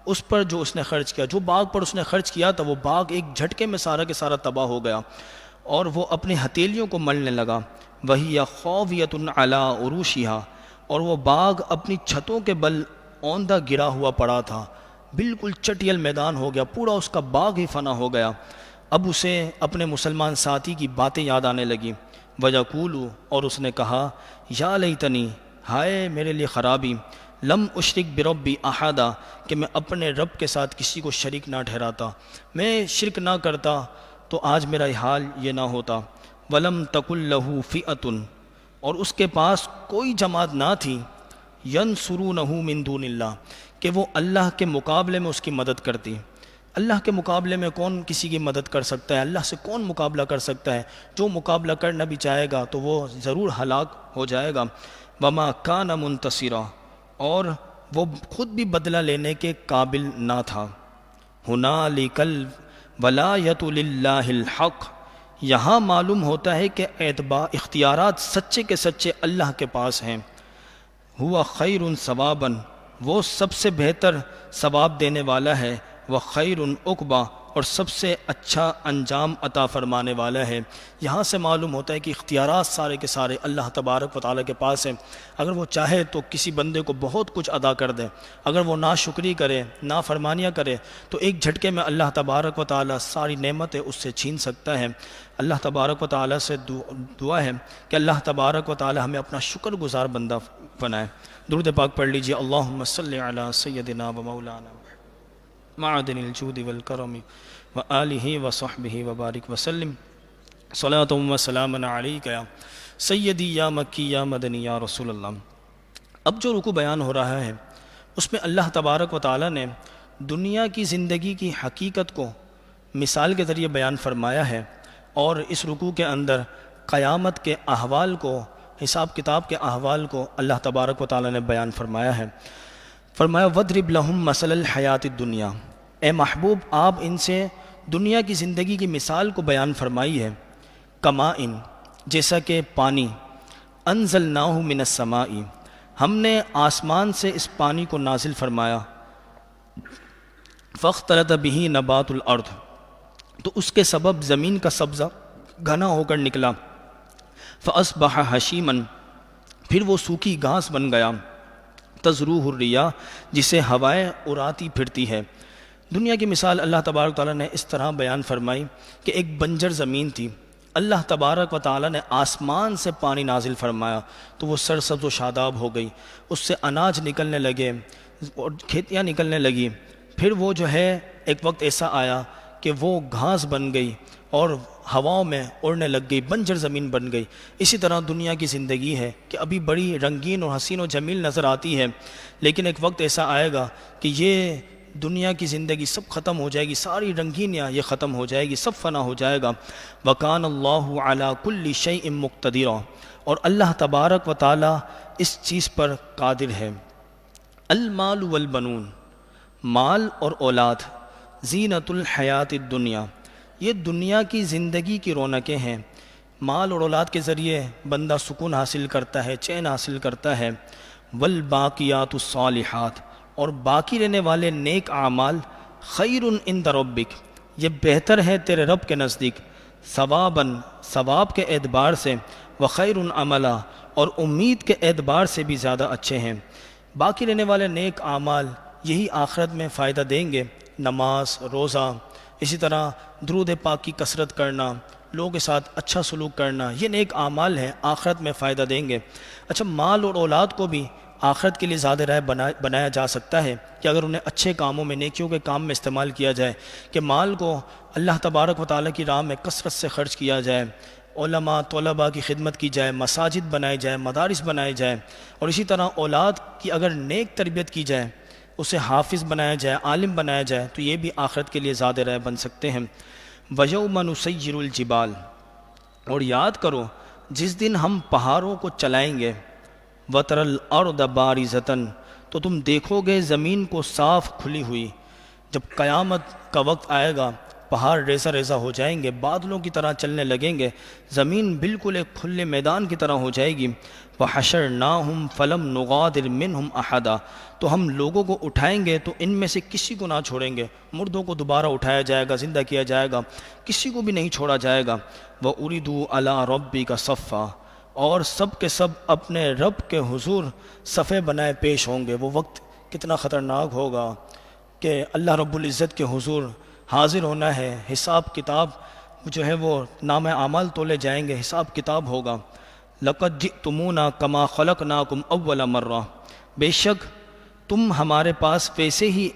اس پر جو اس نے خرچ کیا، جو باغ پر اس نے خرچ کیا تھا وہ باغ ایک جھٹکے میں سارا کے سارا تباہ ہو گیا، اور وہ اپنی ہتھیلیوں کو ملنے لگا۔ وہی خاویۃ علی عروشہا، اور وہ باغ اپنی چھتوں کے بل اوندہ گرا ہوا پڑا تھا، بالکل چٹیل میدان ہو گیا، پورا اس کا باغ ہی فنا ہو گیا۔ اب اسے اپنے مسلمان ساتھی کی باتیں یاد آنے لگیں۔ وَيَقُولُ، اور اس نے کہا، یا لیتنی، ہائے میرے لیے خرابی، لم اشرک بربی احدا، کہ میں اپنے رب کے ساتھ کسی کو شریک نہ ٹھہراتا، میں شرک نہ کرتا تو آج میرا حال یہ نہ ہوتا۔ ولم تکن لہ فئۃ، اور اس کے پاس کوئی جماعت نہ تھی، ینصرونہ من دون اللہ، کہ وہ اللہ کے مقابلے میں اس کی مدد کرتی۔ اللہ کے مقابلے میں کون کسی کی مدد کر سکتا ہے؟ اللہ سے کون مقابلہ کر سکتا ہے؟ جو مقابلہ کرنا بھی چاہے گا تو وہ ضرور ہلاک ہو جائے گا۔ وما کان منتصرا، اور وہ خود بھی بدلہ لینے کے قابل نہ تھا۔ ہنالک الولایۃ للہ الحق، یہاں معلوم ہوتا ہے کہ اختیارات سچے کے سچے اللہ کے پاس ہیں۔ ہوا خیر ثوابا، وہ سب سے بہتر ثواب دینے والا ہے، وہ خیر عقبا، اور سب سے اچھا انجام عطا فرمانے والا ہے۔ یہاں سے معلوم ہوتا ہے کہ اختیارات سارے کے سارے اللہ تبارک و تعالیٰ کے پاس ہیں۔ اگر وہ چاہے تو کسی بندے کو بہت کچھ عطا کر دے، اگر وہ ناشکری کرے، نافرمانیاں کرے، تو ایک جھٹکے میں اللہ تبارک و تعالیٰ ساری نعمتیں اس سے چھین سکتا ہے۔ اللہ تبارک و تعالیٰ سے دعا ہے کہ اللہ تبارک و تعالیٰ ہمیں اپنا شکر گزار بندہ بنائے۔ درود پاک پڑھ لیجیے۔ اللہم صلی علی سیدنا و مولانا معدن الجود والکرم وآلہ وصحبہ وبارک وسلم، صلاۃ و سلاما علیک یا سیدی یا مکی یا مدنی یا رسول اللہ۔ اب جو رکوع بیان ہو رہا ہے اس میں اللہ تبارک و تعالیٰ نے دنیا کی زندگی کی حقیقت کو مثال کے ذریعے بیان فرمایا ہے، اور اس رکوع کے اندر قیامت کے احوال کو، حساب کتاب کے احوال کو اللہ تبارک و تعالیٰ نے بیان فرمایا ہے۔ فرمایا وَاضْرِبْ لَهُمْ مَثَلَ الْحَيَاةِ الدُّنْيَا، اے محبوب آپ ان سے دنیا کی زندگی کی مثال کو بیان فرمائی ہے۔ کماء، جیسا کہ پانی، انزلناہ من السماء، ہم نے آسمان سے اس پانی کو نازل فرمایا، فاختلط بہ نبات الارض، تو اس کے سبب زمین کا سبزہ گھنا ہو کر نکلا، فاصبح حشیما، پھر وہ سوکھی گھاس بن گیا، تزروہ الرياح، جسے ہوائیں اڑاتی پھرتی ہے۔ دنیا کی مثال اللہ تبارک و تعالیٰ نے اس طرح بیان فرمائی کہ ایک بنجر زمین تھی، اللہ تبارک و تعالیٰ نے آسمان سے پانی نازل فرمایا تو وہ سرسبز و شاداب ہو گئی، اس سے اناج نکلنے لگے اور کھیتیاں نکلنے لگی۔ پھر وہ جو ہے ایک وقت ایسا آیا کہ وہ گھاس بن گئی اور ہواؤں میں اڑنے لگ گئی، بنجر زمین بن گئی۔ اسی طرح دنیا کی زندگی ہے کہ ابھی بڑی رنگین اور حسین و جمیل نظر آتی ہے، لیکن ایک وقت ایسا آئے گا کہ یہ دنیا کی زندگی سب ختم ہو جائے گی، ساری رنگینیاں یہ ختم ہو جائے گی، سب فنا ہو جائے گا۔ وَكَانَ اللَّهُ عَلَى كُلِّ شَيْءٍ مُقْتَدِرًا، اور اللہ تبارک و تعالیٰ اس چیز پر قادر ہے۔ المال والبنون، مال اور اولاد، زینت الحیات الدنیا، یہ دنیا کی زندگی کی رونقیں ہیں۔ مال اور اولاد کے ذریعے بندہ سکون حاصل کرتا ہے، چین حاصل کرتا ہے۔ والباقیات الصالحات، اور باقی رہنے والے نیک اعمال، خیر عند ربک، یہ بہتر ہے تیرے رب کے نزدیک، ثواباً، ثواب کے اعتبار سے، وخیر عملا، اور امید کے اعتبار سے بھی زیادہ اچھے ہیں۔ باقی رہنے والے نیک اعمال یہی آخرت میں فائدہ دیں گے، نماز، روزہ، اسی طرح درود پاک کی کثرت کرنا، لوگوں کے ساتھ اچھا سلوک کرنا، یہ نیک اعمال ہیں، آخرت میں فائدہ دیں گے۔ اچھا، مال اور اولاد کو بھی آخرت کے لیے زیادہ رائے بنایا جا سکتا ہے کہ اگر انہیں اچھے کاموں میں، نیکیوں کے کام میں استعمال کیا جائے، کہ مال کو اللہ تبارک و تعالیٰ کی راہ میں کثرت سے خرچ کیا جائے، علماء طلباء کی خدمت کی جائے، مساجد بنائے جائے، مدارس بنائے جائے، اور اسی طرح اولاد کی اگر نیک تربیت کی جائے، اسے حافظ بنایا جائے، عالم بنایا جائے، تو یہ بھی آخرت کے لیے زیادہ رائے بن سکتے ہیں۔ وَيَوْمَ نُسَيِّرُ الْجِبَالَ، اور یاد کرو جس دن ہم پہاڑوں کو چلائیں گے، وَتَرَى الْأَرْضَ بَارِزَةً، تو تم دیکھو گے زمین کو صاف کھلی ہوئی۔ جب قیامت کا وقت آئے گا، پہاڑ ریزہ ریزہ ہو جائیں گے، بادلوں کی طرح چلنے لگیں گے، زمین بالکل ایک کھلے میدان کی طرح ہو جائے گی۔ وَحَشَرْنَاهُمْ فَلَمْ نُغَادِرْ مِنْهُمْ أَحَدًا، تو ہم لوگوں کو اٹھائیں گے تو ان میں سے کسی کو نہ چھوڑیں گے، مردوں کو دوبارہ اٹھایا جائے گا، زندہ کیا جائے گا، کسی کو بھی نہیں چھوڑا جائے گا۔ وَأُرِدُوا عَلَىٰ رَبِّكَ صَفًّا، اور سب کے سب اپنے رب کے حضور صفے بنائے پیش ہوں گے۔ وہ وقت کتنا خطرناک ہوگا کہ اللہ رب العزت کے حضور حاضر ہونا ہے، حساب کتاب جو ہے وہ نام اعمال تولے جائیں گے، حساب کتاب ہوگا۔ لَقَدْ جِئْتُمُونَا كَمَا خَلَقْنَاكُمْ أَوَّلَ مَرَّةٍ، بے شک تم ہمارے پاس ویسے ہی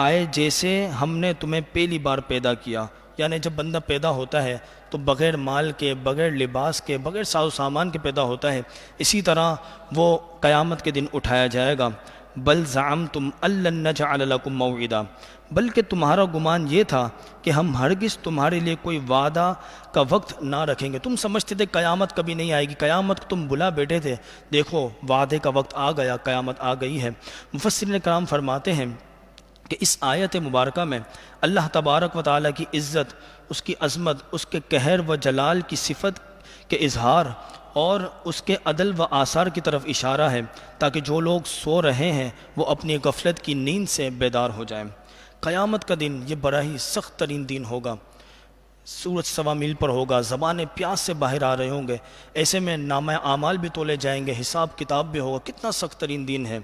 آئے جیسے ہم نے تمہیں پہلی بار پیدا کیا۔ یعنی جب بندہ پیدا ہوتا ہے تو بغیر مال کے، بغیر لباس کے، بغیر ساز و سامان کے پیدا ہوتا ہے، اسی طرح وہ قیامت کے دن اٹھایا جائے گا۔ بل زعمتم ان لن نجعل لكم موعدا، بلکہ تمہارا گمان یہ تھا کہ ہم ہرگز تمہارے لیے کوئی وعدہ کا وقت نہ رکھیں گے۔ تم سمجھتے تھے قیامت کبھی نہیں آئے گی، قیامت کو تم بلا بیٹھے تھے، دیکھو وعدے کا وقت آ گیا، قیامت آ گئی ہے۔ مفسرین کرام فرماتے ہیں کہ اس آیت مبارکہ میں اللہ تبارک و تعالیٰ کی عزت، اس کی عظمت، اس کے قہر و جلال کی صفت کے اظہار اور اس کے عدل و آثار کی طرف اشارہ ہے، تاکہ جو لوگ سو رہے ہیں وہ اپنی غفلت کی نیند سے بیدار ہو جائیں۔ قیامت کا دن یہ بڑا ہی سخت ترین دن ہوگا، سورج 1.25 میل پر ہوگا، زبانیں پیاس سے باہر آ رہے ہوں گے، ایسے میں نامہ اعمال بھی تولے جائیں گے، حساب کتاب بھی ہوگا۔ کتنا سخت ترین دن ہے،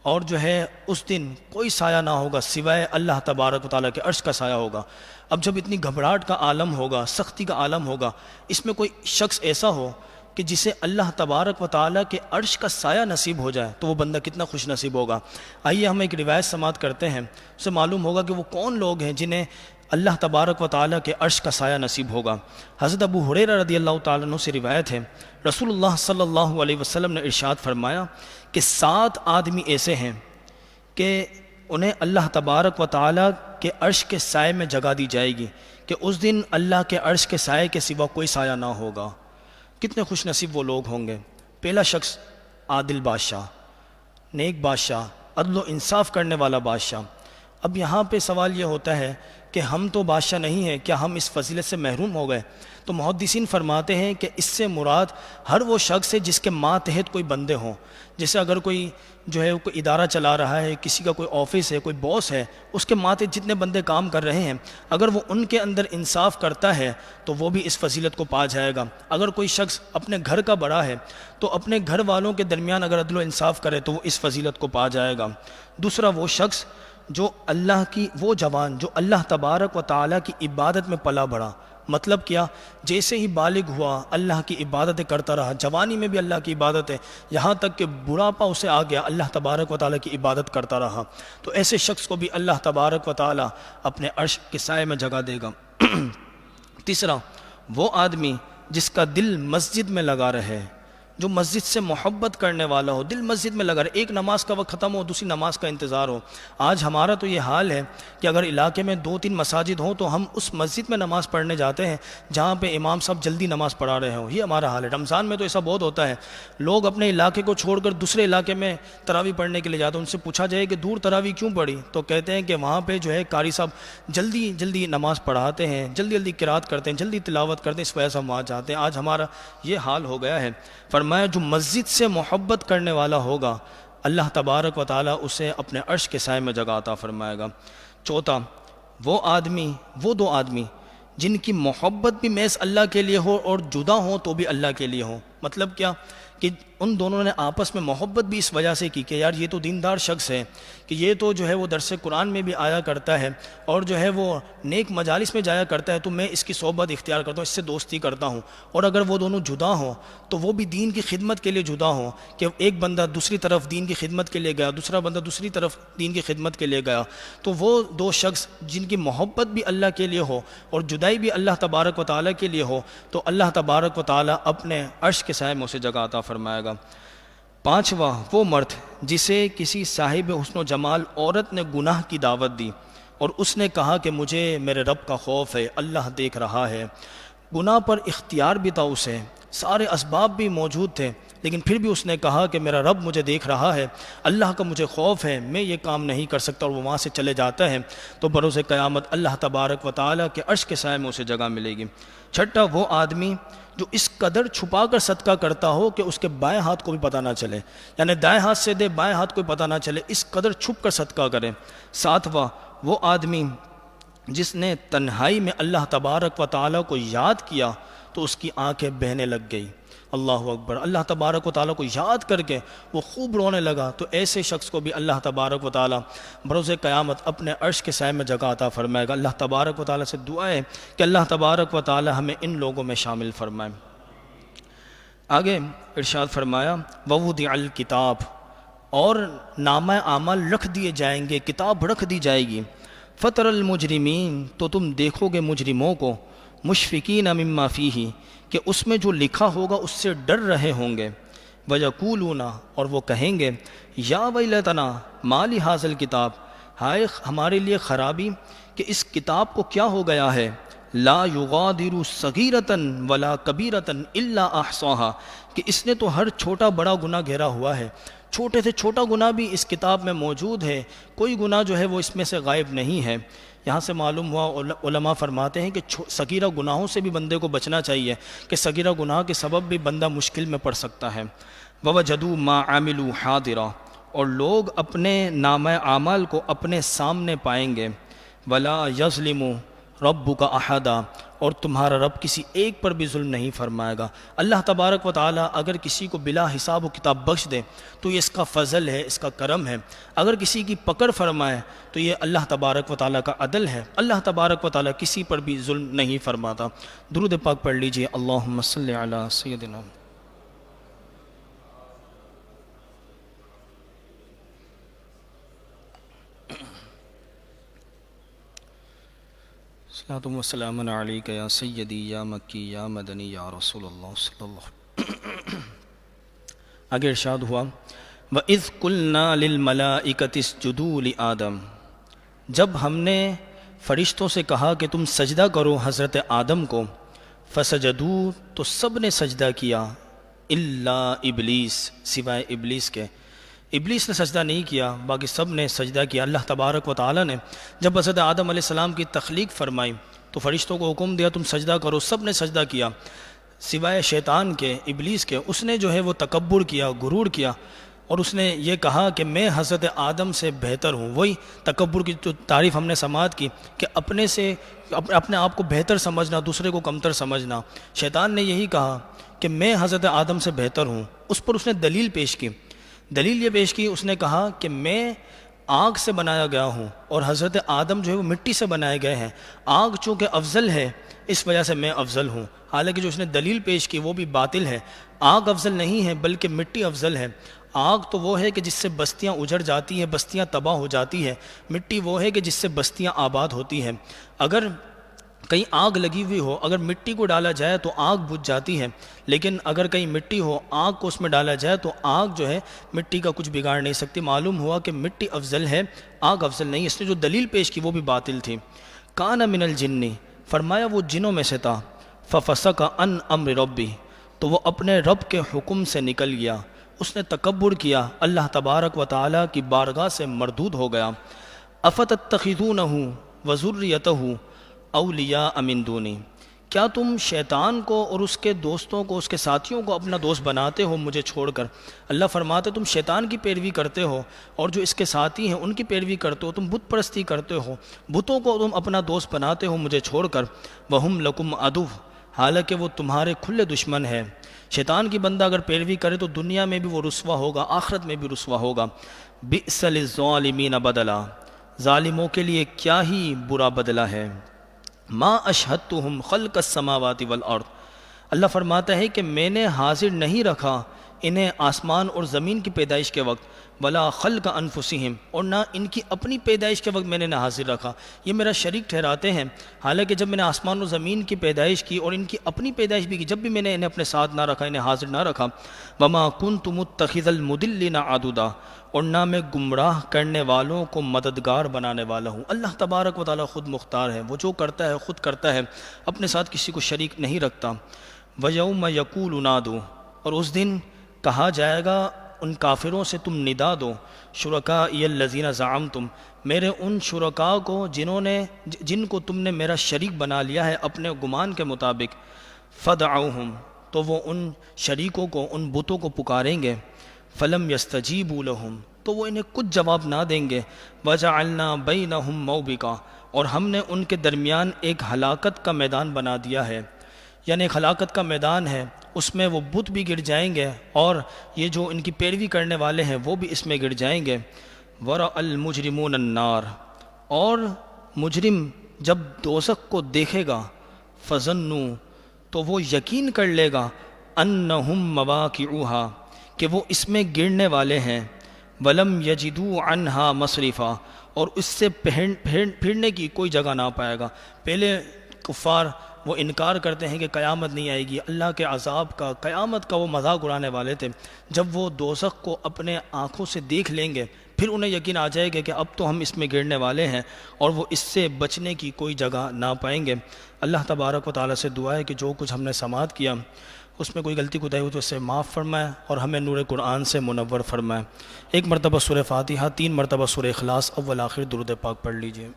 اور جو ہے اس دن کوئی سایہ نہ ہوگا سوائے اللہ تبارک و تعالیٰ کے عرش کا سایہ ہوگا۔ اب جب اتنی گھبراہٹ کا عالم ہوگا، سختی کا عالم ہوگا، اس میں کوئی شخص ایسا ہو کہ جسے اللہ تبارک و تعالیٰ کے عرش کا سایہ نصیب ہو جائے تو وہ بندہ کتنا خوش نصیب ہوگا۔ آئیے ہم ایک روایت سماعت کرتے ہیں، اس سے معلوم ہوگا کہ وہ کون لوگ ہیں جنہیں اللہ تبارک و تعالیٰ کے عرش کا سایہ نصیب ہوگا۔ حضرت ابو ہریرہ رضی اللہ تعالیٰ عنہ سے روایت ہے، رسول اللہ صلی اللہ علیہ وسلم نے ارشاد فرمایا کہ 7 آدمی ایسے ہیں کہ انہیں اللہ تبارک و تعالیٰ کے عرش کے سائے میں جگہ دی جائے گی کہ اس دن اللہ کے عرش کے سائے کے سوا کوئی سایہ نہ ہوگا۔ کتنے خوش نصیب وہ لوگ ہوں گے۔ پہلا شخص عادل بادشاہ، نیک بادشاہ، عدل و انصاف کرنے والا بادشاہ۔ اب یہاں پہ سوال یہ ہوتا ہے کہ ہم تو بادشاہ نہیں ہیں، کیا ہم اس فضیلت سے محروم ہو گئے؟ تو محدثین فرماتے ہیں کہ اس سے مراد ہر وہ شخص ہے جس کے ماتحت کوئی بندے ہوں۔ جیسے اگر کوئی جو ہے کوئی ادارہ چلا رہا ہے، کسی کا کوئی آفس ہے، کوئی باس ہے، اس کے ماتحت جتنے بندے کام کر رہے ہیں، اگر وہ ان کے اندر انصاف کرتا ہے تو وہ بھی اس فضیلت کو پا جائے گا۔ اگر کوئی شخص اپنے گھر کا بڑا ہے تو اپنے گھر والوں کے درمیان اگر عدل و انصاف کرے تو وہ اس فضیلت کو پا جائے گا۔ دوسرا وہ شخص جو اللہ کی، وہ جوان جو اللہ تبارک و تعالیٰ کی عبادت میں پلا بڑھا۔ مطلب کیا؟ جیسے ہی بالغ ہوا اللہ کی عبادتیں کرتا رہا، جوانی میں بھی اللہ کی عبادت ہے، یہاں تک کہ بڑھاپا اسے آ گیا، اللہ تبارک و تعالیٰ کی عبادت کرتا رہا، تو ایسے شخص کو بھی اللہ تبارک و تعالیٰ اپنے عرش کے سائے میں جگہ دے گا۔ تیسرا وہ آدمی جس کا دل مسجد میں لگا رہے، جو مسجد سے محبت کرنے والا ہو، دل مسجد میں لگا رہے، ایک نماز کا وقت ختم ہو دوسری نماز کا انتظار ہو۔ آج ہمارا تو یہ حال ہے کہ اگر علاقے میں 2-3 مساجد ہوں تو ہم اس مسجد میں نماز پڑھنے جاتے ہیں جہاں پہ امام صاحب جلدی نماز پڑھا رہے ہوں۔ یہ ہمارا حال ہے۔ رمضان میں تو ایسا بہت ہوتا ہے، لوگ اپنے علاقے کو چھوڑ کر دوسرے علاقے میں تراویح پڑھنے کے لیے جاتے ہیں۔ ان سے پوچھا جائے کہ دور تراویح کیوں پڑھی تو کہتے ہیں کہ وہاں پہ جو ہے قاری صاحب جلدی جلدی نماز پڑھاتے ہیں، جلدی جلدی قرات کرتے ہیں، جلدی تلاوت کرتے ہیں، اس وجہ سے ہم وہاں جاتے ہیں۔ آج ہمارا یہ حال ہو گیا ہے۔ فرمایا جو مسجد سے محبت کرنے والا ہوگا اللہ تبارک و تعالیٰ اسے اپنے عرش کے سائے میں جگہ عطا فرمائے گا۔ چوتھا، وہ دو آدمی جن کی محبت بھی محض اللہ کے لیے ہو اور جدا ہوں تو بھی اللہ کے لیے ہو۔ مطلب کیا کہ ان دونوں نے آپس میں محبت بھی اس وجہ سے کی کہ یار یہ تو دیندار شخص ہے، کہ یہ تو جو ہے وہ درس قرآن میں بھی آیا کرتا ہے اور جو ہے وہ نیک مجالس میں جایا کرتا ہے، تو میں اس کی صحبت اختیار کرتا ہوں، اس سے دوستی کرتا ہوں۔ اور اگر وہ دونوں جدا ہوں تو وہ بھی دین کی خدمت کے لیے جدا ہوں، کہ ایک بندہ دوسری طرف دین کی خدمت کے لیے گیا، دوسرا بندہ دوسری طرف دین کی خدمت کے لیے گیا، تو وہ دو شخص جن کی محبت بھی اللہ کے لیے ہو اور جدائی بھی اللہ تبارک و تعالیٰ کے لیے ہو، تو اللہ تبارک و تعالیٰ اپنے عرش کے سائے میں اسے جگہ عطا فرمائے گا۔ پانچواں، وہ مرد جسے کسی صاحب حسن و جمال عورت نے گناہ کی دعوت دی اور اس نے کہا کہ مجھے میرے رب کا خوف ہے، اللہ دیکھ رہا ہے۔ گناہ پر اختیار بھی تھا اسے، سارے اسباب بھی موجود تھے، لیکن پھر بھی اس نے کہا کہ میرا رب مجھے دیکھ رہا ہے، اللہ کا مجھے خوف ہے، میں یہ کام نہیں کر سکتا، اور وہ وہاں سے چلے جاتا ہے تو بروز قیامت اللہ تبارک و تعالیٰ کے عرش کے سائے میں اسے جگہ ملے گی۔ چھٹا، وہ آدمی جو اس قدر چھپا کر صدقہ کرتا ہو کہ اس کے بائیں ہاتھ کو بھی پتہ نہ چلے، یعنی دائیں ہاتھ سے دے بائیں ہاتھ کو بھی پتہ نہ چلے، اس قدر چھپ کر صدقہ کرے۔ ساتواں، وہ آدمی جس نے تنہائی میں اللہ تبارک و تعالیٰ کو یاد کیا تو اس کی آنکھیں بہنے لگ گئی۔ اللہ اکبر، اللہ تبارک و تعالیٰ کو یاد کر کے وہ خوب رونے لگا، تو ایسے شخص کو بھی اللہ تبارک و تعالیٰ بروز قیامت اپنے عرش کے سائے میں جگہ عطا فرمائے گا۔ اللہ تبارک و تعالیٰ سے دعا ہے کہ اللہ تبارک و تعالیٰ ہمیں ان لوگوں میں شامل فرمائے۔ آگے ارشاد فرمایا وَوُضِعَ الْكِتَابُ، اور نامہ اعمال رکھ دیے جائیں گے، کتاب رکھ دی جائے گی۔ فَتَرَى الْمُجْرِمِينَ، تو تم دیکھو گے مجرموں کو، مشفقین مما فیہ، کہ اس میں جو لکھا ہوگا اس سے ڈر رہے ہوں گے۔ وَيَقُولُونَ، اور وہ کہیں گے یا ویلتنا ما لِهَذَا الْكِتَابِ، ہائے ہمارے لیے خرابی کہ اس کتاب کو کیا ہو گیا ہے، لا یغادر صغیرۃ ولا کبیرۃ الا احصاها، کہ اس نے تو ہر چھوٹا بڑا گناہ گھیرا ہوا ہے، چھوٹے سے چھوٹا گناہ بھی اس کتاب میں موجود ہے، کوئی گناہ جو ہے وہ اس میں سے غائب نہیں ہے۔ یہاں سے معلوم ہوا، علماء فرماتے ہیں کہ صغیرہ گناہوں سے بھی بندے کو بچنا چاہیے، کہ صغیرہ گناہ کے سبب بھی بندہ مشکل میں پڑ سکتا ہے۔ وَوَجَدُوا مَا عَمِلُوا حَاضِرًا، اور لوگ اپنے نامہ اعمال کو اپنے سامنے پائیں گے۔ وَلَا يَظْلِمُ رَبُّكَ أَحَدًا، اور تمہارا رب کسی ایک پر بھی ظلم نہیں فرمائے گا۔ اللہ تبارک و تعالیٰ اگر کسی کو بلا حساب و کتاب بخش دے تو یہ اس کا فضل ہے، اس کا کرم ہے، اگر کسی کی پکڑ فرمائے تو یہ اللہ تبارک و تعالیٰ کا عدل ہے۔ اللہ تبارک و تعالیٰ کسی پر بھی ظلم نہیں فرماتا۔ درود پاک پڑھ لیجئے، اللہم صلی علی سیدنا۔ صلاۃ و سلام علیک یا سیدی یا مکی یا مدنی یا رسول اللہ صلی اللہ علیہ وسلم۔ آگے ارشاد ہوا وَإِذْ قُلْنَا لِلْمَلَائِكَةِ اسْجُدُوا لِآدَمَ، جب ہم نے فرشتوں سے کہا کہ تم سجدہ کرو حضرت آدم کو، فسجدوا، تو سب نے سجدہ کیا، الا ابلیس، سوائے ابلیس کے۔ ابلیس نے سجدہ نہیں کیا، باقی سب نے سجدہ کیا۔ اللہ تبارک و تعالیٰ نے جب حضرت آدم علیہ السلام کی تخلیق فرمائی تو فرشتوں کو حکم دیا تم سجدہ کرو، سب نے سجدہ کیا سوائے شیطان کے، ابلیس کے۔ اس نے جو ہے وہ تکبر کیا، غرور کیا، اور اس نے یہ کہا کہ میں حضرت آدم سے بہتر ہوں۔ وہی تکبر کی جو تعریف ہم نے سماعت کی کہ اپنے آپ کو بہتر سمجھنا، دوسرے کو کمتر سمجھنا۔ شیطان نے یہی کہا کہ میں حضرت آدم سے بہتر ہوں۔ اس پر اس نے دلیل پیش کی، دلیل یہ پیش کی، اس نے کہا کہ میں آگ سے بنایا گیا ہوں اور حضرت آدم جو ہے وہ مٹی سے بنائے گئے ہیں، آگ چونکہ افضل ہے اس وجہ سے میں افضل ہوں۔ حالانکہ جو اس نے دلیل پیش کی وہ بھی باطل ہے، آگ افضل نہیں ہے بلکہ مٹی افضل ہے۔ آگ تو وہ ہے کہ جس سے بستیاں اجڑ جاتی ہیں، بستیاں تباہ ہو جاتی ہیں، مٹی وہ ہے کہ جس سے بستیاں آباد ہوتی ہیں۔ اگر کہیں آگ لگی ہوئی ہو، اگر مٹی کو ڈالا جائے تو آگ بجھ جاتی ہے، لیکن اگر کہیں مٹی ہو، آگ کو اس میں ڈالا جائے تو آگ جو ہے مٹی کا کچھ بگاڑ نہیں سکتی۔ معلوم ہوا کہ مٹی افضل ہے، آگ افضل نہیں۔ اس نے جو دلیل پیش کی وہ بھی باطل تھی۔ کان من الجن، فرمایا وہ جنوں میں سے تھا، ففسق عن امر ربی، تو وہ اپنے رب کے حکم سے نکل گیا، اس نے تکبر کیا، اللہ تبارک و تعالیٰ کی بارگاہ سے مردود ہو گیا۔ افتتخذونہ وذریتہ اولیاء من دونی، کیا تم شیطان کو اور اس کے دوستوں کو، اس کے ساتھیوں کو اپنا دوست بناتے ہو مجھے چھوڑ کر؟ اللہ فرماتے تم شیطان کی پیروی کرتے ہو اور جو اس کے ساتھی ہیں ان کی پیروی کرتے ہو، تم بت پرستی کرتے ہو، بتوں کو تم اپنا دوست بناتے ہو مجھے چھوڑ کر۔ وہم لکم عدو، حالانکہ وہ تمہارے کھلے دشمن ہے۔ شیطان کی بندہ اگر پیروی کرے تو دنیا میں بھی وہ رسوا ہوگا، آخرت میں بھی رسوا ہوگا۔ بئس للظالمین بدلا، ظالموں کے لیے کیا ہی برا بدلہ ہے۔ ما اشہدتہم خلق السماوات والارض، اللہ فرماتا ہے کہ میں نے حاضر نہیں رکھا انہیں آسمان اور زمین کی پیدائش کے وقت، ولا خلق انفسہم، اور نہ ان کی اپنی پیدائش کے وقت میں نے نہ حاضر رکھا۔ یہ میرا شریک ٹھہراتے ہیں، حالانکہ جب میں نے آسمان اور زمین کی پیدائش کی اور ان کی اپنی پیدائش بھی کی، جب بھی میں نے انہیں اپنے ساتھ نہ رکھا، انہیں حاضر نہ رکھا۔ وما کنت متخذ المضلین عضدا، اور نہ میں گمراہ کرنے والوں کو مددگار بنانے والا ہوں۔ اللہ تبارک و تعالیٰ خود مختار ہے، وہ جو کرتا ہے خود کرتا ہے، اپنے ساتھ کسی کو شریک نہیں رکھتا۔ وَيَوْمَ يَقُولُ نَادُوا، اور اس دن کہا جائے گا ان کافروں سے تم ندا دو، شرکائی الذین زعمتم، میرے ان شرکاء کو جن کو تم نے میرا شریک بنا لیا ہے اپنے گمان کے مطابق۔ فدعوہم، تو وہ ان شریکوں کو، ان بتوں کو پکاریں گے۔ فلم یستجیبوا لہم، تو وہ انہیں کچھ جواب نہ دیں گے۔ وجعلنا بینہم موبقا، اور ہم نے ان کے درمیان ایک ہلاکت کا میدان بنا دیا ہے، یعنی ایک ہلاکت کا میدان ہے، اس میں وہ بت بھی گر جائیں گے اور یہ جو ان کی پیروی کرنے والے ہیں وہ بھی اس میں گر جائیں گے۔ ورأى المجرمون النار، اور مجرم جب دوزخ کو دیکھے گا، فظنوا، تو وہ یقین کر لے گا، انہم مواقعوہا، کہ وہ اس میں گرنے والے ہیں، ولم یجدوا عنہا مصرفا، اور اس سے پھرنے کی کوئی جگہ نہ پائے گا۔ پہلے کفار وہ انکار کرتے ہیں کہ قیامت نہیں آئے گی، اللہ کے عذاب کا، قیامت کا وہ مذاق اڑانے والے تھے۔ جب وہ دوزخ کو اپنے آنکھوں سے دیکھ لیں گے پھر انہیں یقین آ جائے گا کہ اب تو ہم اس میں گرنے والے ہیں، اور وہ اس سے بچنے کی کوئی جگہ نہ پائیں گے۔ اللہ تبارک و تعالیٰ سے دعا ہے کہ جو کچھ ہم نے سماعت کیا اس میں کوئی غلطی کوتاہی ہو تو اس سے معاف فرمائے اور ہمیں نور قرآن سے منور فرمائے۔ ایک مرتبہ سورہ فاتحہ، 3 مرتبہ سورہ اخلاص، اول آخر درود پاک پڑھ لیجئے۔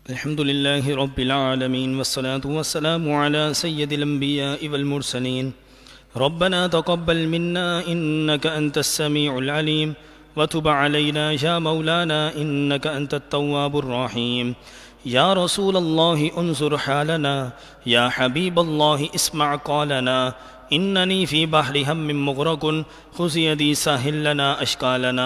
الحمد لله رب العالمين، والصلاة والسلام على سيد الأنبياء والمرسلين۔ ربنا تقبل منا إنك أنت السميع العليم، وتب علينا يا مولانا إنك أنت التواب الرحيم۔ يا رسول الله انظر حالنا، يا حبيب الله اسمع قالنا، إنني في بحر هم مغرق، خذ يدي سهل لنا أشكالنا۔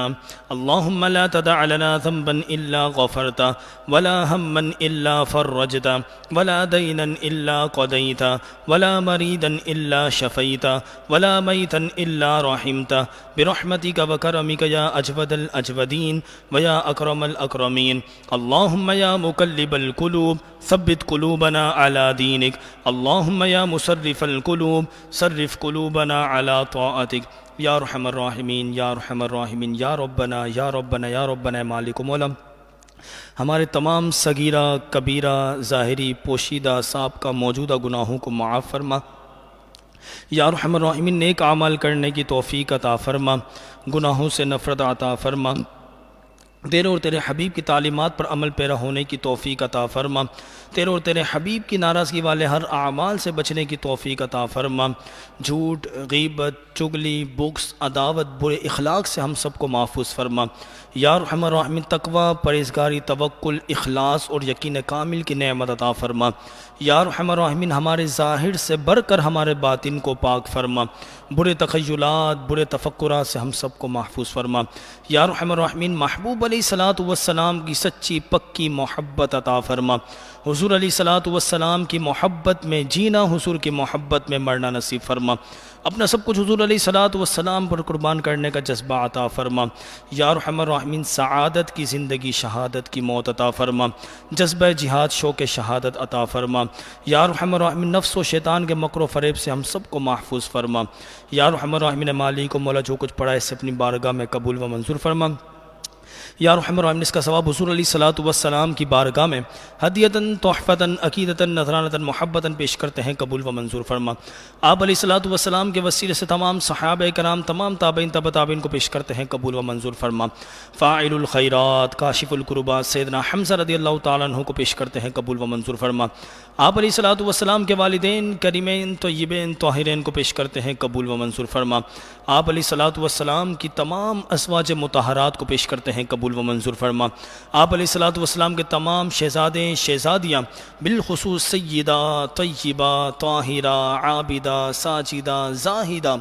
اللهم لا تدع لنا ذنبا إلا غفرته، ولا هما إلا فرجته، ولا دينا إلا قضيته، ولا مريدا إلا شفيته، ولا ميتا إلا رحمته، برحمتك وكرمك يا أجود الأجودين ويا أكرم الأكرمين۔ اللهم يا مقلب القلوب ثبت قلوبنا على دينك، اللهم يا مصرف القلوب صرف قلوبنا على طاعتك، یا ارحم الراحمین، یا ارحم الراحمین، یا ربنا یا ربنا یا ربنا۔ مالک و مولا، ہمارے تمام صغیرہ کبیرہ ظاہری پوشیدہ سابقہ موجودہ گناہوں کو معاف فرما، یا ارحم الراحمین، نیک اعمال کرنے کی توفیق عطا فرما، گناہوں سے نفرت عطا فرما، تیرے اور تیرے حبیب کی تعلیمات پر عمل پیرا ہونے کی توفیق عطا فرما، تیرے اور تیرے حبیب کی ناراضگی والے ہر اعمال سے بچنے کی توفیق عطا فرما، جھوٹ، غیبت، چغلی، بغض، عداوت، برے اخلاق سے ہم سب کو محفوظ فرما۔ یا ارحم الراحمین تقوی، پرہیزگاری، توکل، اخلاص اور یقین کامل کی نعمت عطا فرما۔ یا ارحم الراحمین ہمارے ظاہر سے بڑھ کر ہمارے باطن کو پاک فرما، برے تخیلات، برے تفکرات سے ہم سب کو محفوظ فرما۔ یا ارحم الراحمین محبوب علیہ الصلوۃ والسلام کی سچی پکی محبت عطا فرما، حضور علیہ الصلوۃ والسلام کی محبت میں جینا، حضور کی محبت میں مرنا نصیب فرما، اپنا سب کچھ حضور علیہ الصلوۃ والسلام پر قربان کرنے کا جذبہ عطا فرما۔ یا ارحم الراحمین سعادت کی زندگی، شہادت کی موت عطا فرما، جذبہ جہاد، شوق شہادت عطا فرما۔ یا ارحم الراحمین نفس و شیطان کے مکر و فریب سے ہم سب کو محفوظ فرما۔ یا ارحم الراحمین مالک و مولا جو کچھ پڑھا ہے اسے اپنی بارگاہ میں قبول و منظور فرما۔ یا ارحم الراحمین اس کا ثواب حضور علیہ الصلوۃ والسلام کی بارگاہ میں ہدیۃً، تحفۃً، عقیدۃً، نذرانۃً، محبتاً پیش کرتے ہیں، قبول و منظور فرما۔ آپ علیہ الصلوۃ والسلام کے وسیلے سے تمام صحابہ کرام، تمام تابعین، تبع تابعین کو پیش کرتے ہیں، قبول و منظور فرما۔ فاعل الخیرات، کاشف الکربات سیدنا حمزہ رضی اللہ تعالیٰ عنہ کو پیش کرتے ہیں، قبول و منظور فرما۔ آپ علیہ الصلوۃ والسلام کے والدین کریمین، طیبین، طاہرین کو پیش کرتے ہیں، قبول و منظور فرما۔ آپ علیہ الصلوۃ والسلام کی تمام ازواج مطہرات کو پیش کرتے ہیں، قبول و منظور فرما۔ آپ علیہ الصلوۃ والسلام کے تمام شہزادے، شہزادیاں، بالخصوص سیدہ، طیبہ، طاہرہ، عابدہ، ساجدہ، زاہدہ،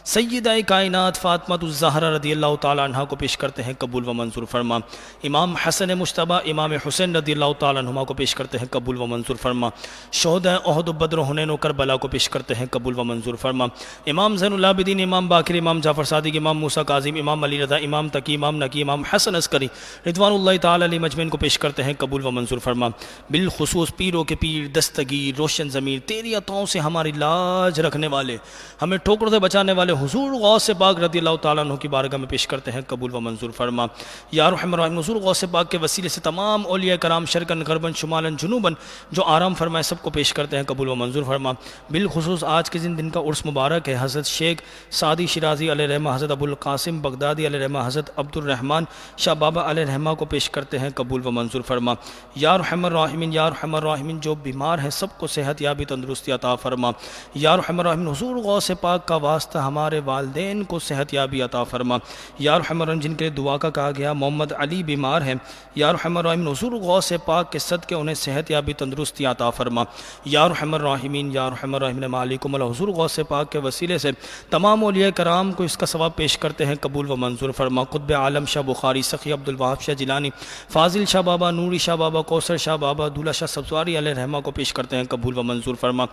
سیدہ کائنات فاطمہ الزہرا رضی اللہ تعالیٰ عنہ کو پیش کرتے ہیں، قبول و منظور فرما۔ امام حسن مجتبیٰ، امام حسین رضی اللہ تعالیٰ عنہما کو پیش کرتے ہیں، قبول و منظور فرما۔ شہداء احد و بدر و حنین و کربلا کو پیش کرتے ہیں، قبول و منظور فرما۔ امام زین العابدین، امام باقر، امام جعفر صادق، امام موسیٰ کاظم، امام علی رضا، امام تقی، امام نقی، امام حسن عسکری رضوان اللہ تعالیٰ علیہ مجمعین کو پیش کرتے ہیں، قبول و منظور فرما۔ بالخصوص پیروں کے پیر، دستگیر، روشن ضمیر، تیری عطاؤں سے ہماری لاج رکھنے والے، ہمیں ٹھوکروں سے بچانے والے حضور غوث پاک رضی اللہ تعالیٰ عنہ کی بارگاہ میں پیش کرتے ہیں، قبول و منظور فرما۔ یا ارحم الراحمین حضور غوث پاک کے وسیلے سے تمام اولیاء کرام شرقاً، غرباً، شمالاً، جنوباً جو آرام فرمائے سب کو پیش کرتے ہیں، قبول و منظور فرما۔ بالخصوص آج کے دن کا عرس مبارک ہے، حضرت شیخ سعدی شیرازی علیہ رحمہ، حضرت ابو القاسم بغدادی علیہ رحمہ، حضرت عبد الرحمن شاہ بابا علیہ رحمہ کو پیش کرتے ہیں، قبول و منظور فرما۔ یا ارحم الراحمین، یا ارحم الراحمین جو بیمار ہیں سب کو صحت یابی، تندرستی عطا فرما۔ یا ارحم الراحمین حضور غوث پاک کا واسطہ ہمارے والدین کو صحت یابی عطا فرما۔ یا ارحم الراحمین جن کے لیے دعا کا کہا گیا، محمد علی بیمار ہیں، یا ارحم الراحمین حضور غوث پاک کے صدقے انہیں صحت یابی، تندرستی عطا فرما۔ یا ارحم الراحمین، یا ارحم الراحمین مالک مولا حضور غوث پاک کے وسیلے سے تمام اولیاء کرام کو اس کا ثواب پیش کرتے ہیں، قبول و منظور فرما۔ قطب عالم شاہ بخاری، سخی عبد الوہاب شاہ جیلانی، فاضل شاہ بابا، نوری شاہ بابا، کوثر شاہ بابا، دولہ شاہ سبزواری علیہ رحمہ کو پیش کرتے ہیں، قبول و منظور فرما۔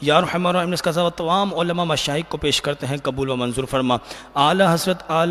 یا ارحم الراحمین اس کا ثواب تمام علماء مشائخ کو پیش کرتے ہیں، قبول و منظور فرما۔ اعلی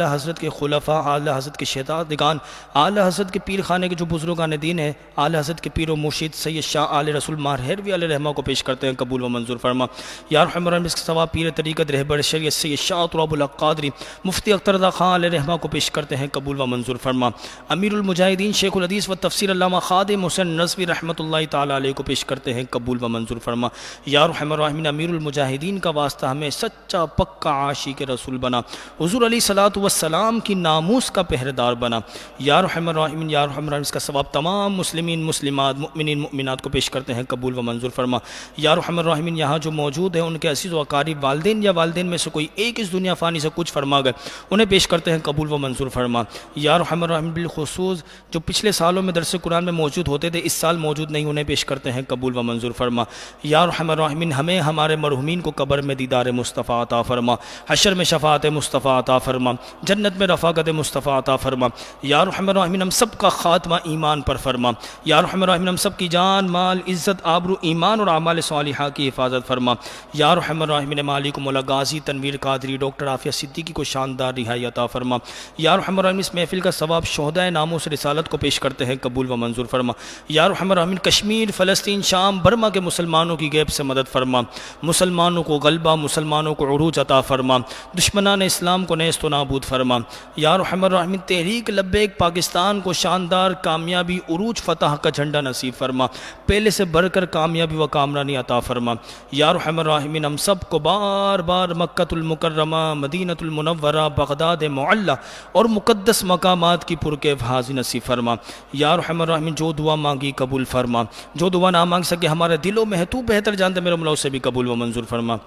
حضرت کے خلفاء، اعلی حضرت کے شہزادگان، اعلی حضرت کے پیر خانے کے جو بزرگان دین ہیں، اعلی حضرت کے پیر و مرشد سید شاہ آل رسول ماہروی علیہ رحمہ کو پیش کرتے ہیں، قبول و منظور فرما۔ یا ارحم الراحمین اس کا ثواب پیر طریقت رہبر شریعت سید شاہ تراب القادری مفتی اختر رضا خان علیہ رحمہ کو پیش کرتے ہیں، قبول و منظور فرما۔ امیر المجاہدین شیخ الحدیث و تفسیر علامہ خادم حسین نصفی رحمۃ اللہ تعالیٰ علیہ کو پیش کرتے ہیں، قبول و منظور فرما۔ یا ارحم الراحمین امیر المجاہدین کا واسطہ ہمیں سچا پکا عاشق رسول بنا، حضور علیہ الصلوۃ والسلام کی ناموس کا پہرے دار بنا۔ یا ارحم الراحمین، یا ارحم الراحمین اس کا ثواب تمام مسلمین، مسلمات، مؤمنین، مؤمنات کو پیش کرتے ہیں، قبول و منظور فرما۔ یا ارحم الراحمین یہاں جو موجود ہیں ان کے عزیز و اقارب، والدین یا والدین میں سے کوئی ایک اس دنیا فانی سے کچھ فرما گئے، انہیں پیش کرتے ہیں، قبول و منظور فرما۔ یا ارحم الراحمین بالخصوص جو پچھلے سالوں میں درس قرآن میں موجود ہوتے تھے، اس سال موجود نہیں، انہیں پیش کرتے ہیں، قبول و منظور فرما۔ یا ارحم الراحمین ہمیں ہمارے مرحومین کو قبر میں دیدار مصطفیٰ عطا فرما، حشر میں شفاعت مصطفیٰ عطا فرما، جنت میں رفاقت مصطفیٰ عطا فرما۔ یا ارحم الراحمین ہم سب کا خاتمہ ایمان پر فرما۔ یا ارحم الراحمین ہم سب کی جان، مال، عزت، آبرو، ایمان اور اعمال صالحہ کی حفاظت فرما۔ یا ارحم الراحمین مالک مولا غازی تنویر قادری ڈاکٹر عافیہ صدیقی کو شاندار رہائی عطا فرما۔ یا ارحم الراحمین اس محفل کا ثواب شہدائے ناموس رسالت کو پیش کرتے ہیں، قبول و منظور فرما۔ یا ارحم الراحمین کشمیر، فلسطین، شام، برما کے مسلمانوں کی غیب سے مدد فرما، مسلمانوں کو غلبہ، مسلمانوں کو عروج عطا فرما۔ فرما، دشمنان اسلام کو نیست و نابود فرما۔ یا ارحم الراحمین تحریک لبیک پاکستان کو شاندار کامیابی، عروج، فتح کا جھنڈا نصیب فرما، پہلے سے بڑھ کر کامیابی و کامرانی عطا فرما۔ یا ارحم الراحمین ہم سب کو بار بار مکۃ المکرمہ، مدینۃ المنورہ، بغداد معلی اور مقدس مقامات کی پرکیف حاضری نصیب فرما۔ یا ارحم الراحمین جو دعا مانگی قبول فرما، جو دعا نہ مانگ سکے ہمارے دلوں میں ہے تو بہتر جانتے، میرے مولا سے بھی قبول و منظور فرما۔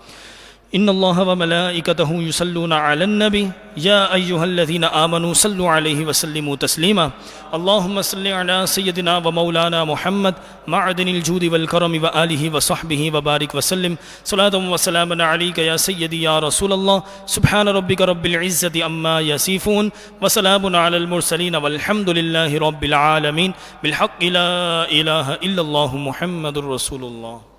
ان اللہ و ملائکتہ یصلون علی النبی یا ایہا الذین آمنوا صلوا علیہ وسلموا تسلیما۔ اللہم صل علی سیدنا و مولانا محمد معدن الجود والکرم و آلہ و صحبہ وبارک وسلم صلاۃ و سلاما علیک یا سیدی یا رسول اللہ۔ سبحان ربک رب العزت عما یصفون وسلام علی المرسلین والحمد للہ رب العالمین، بالحق لا الہ الا اللہ محمد رسول اللہ۔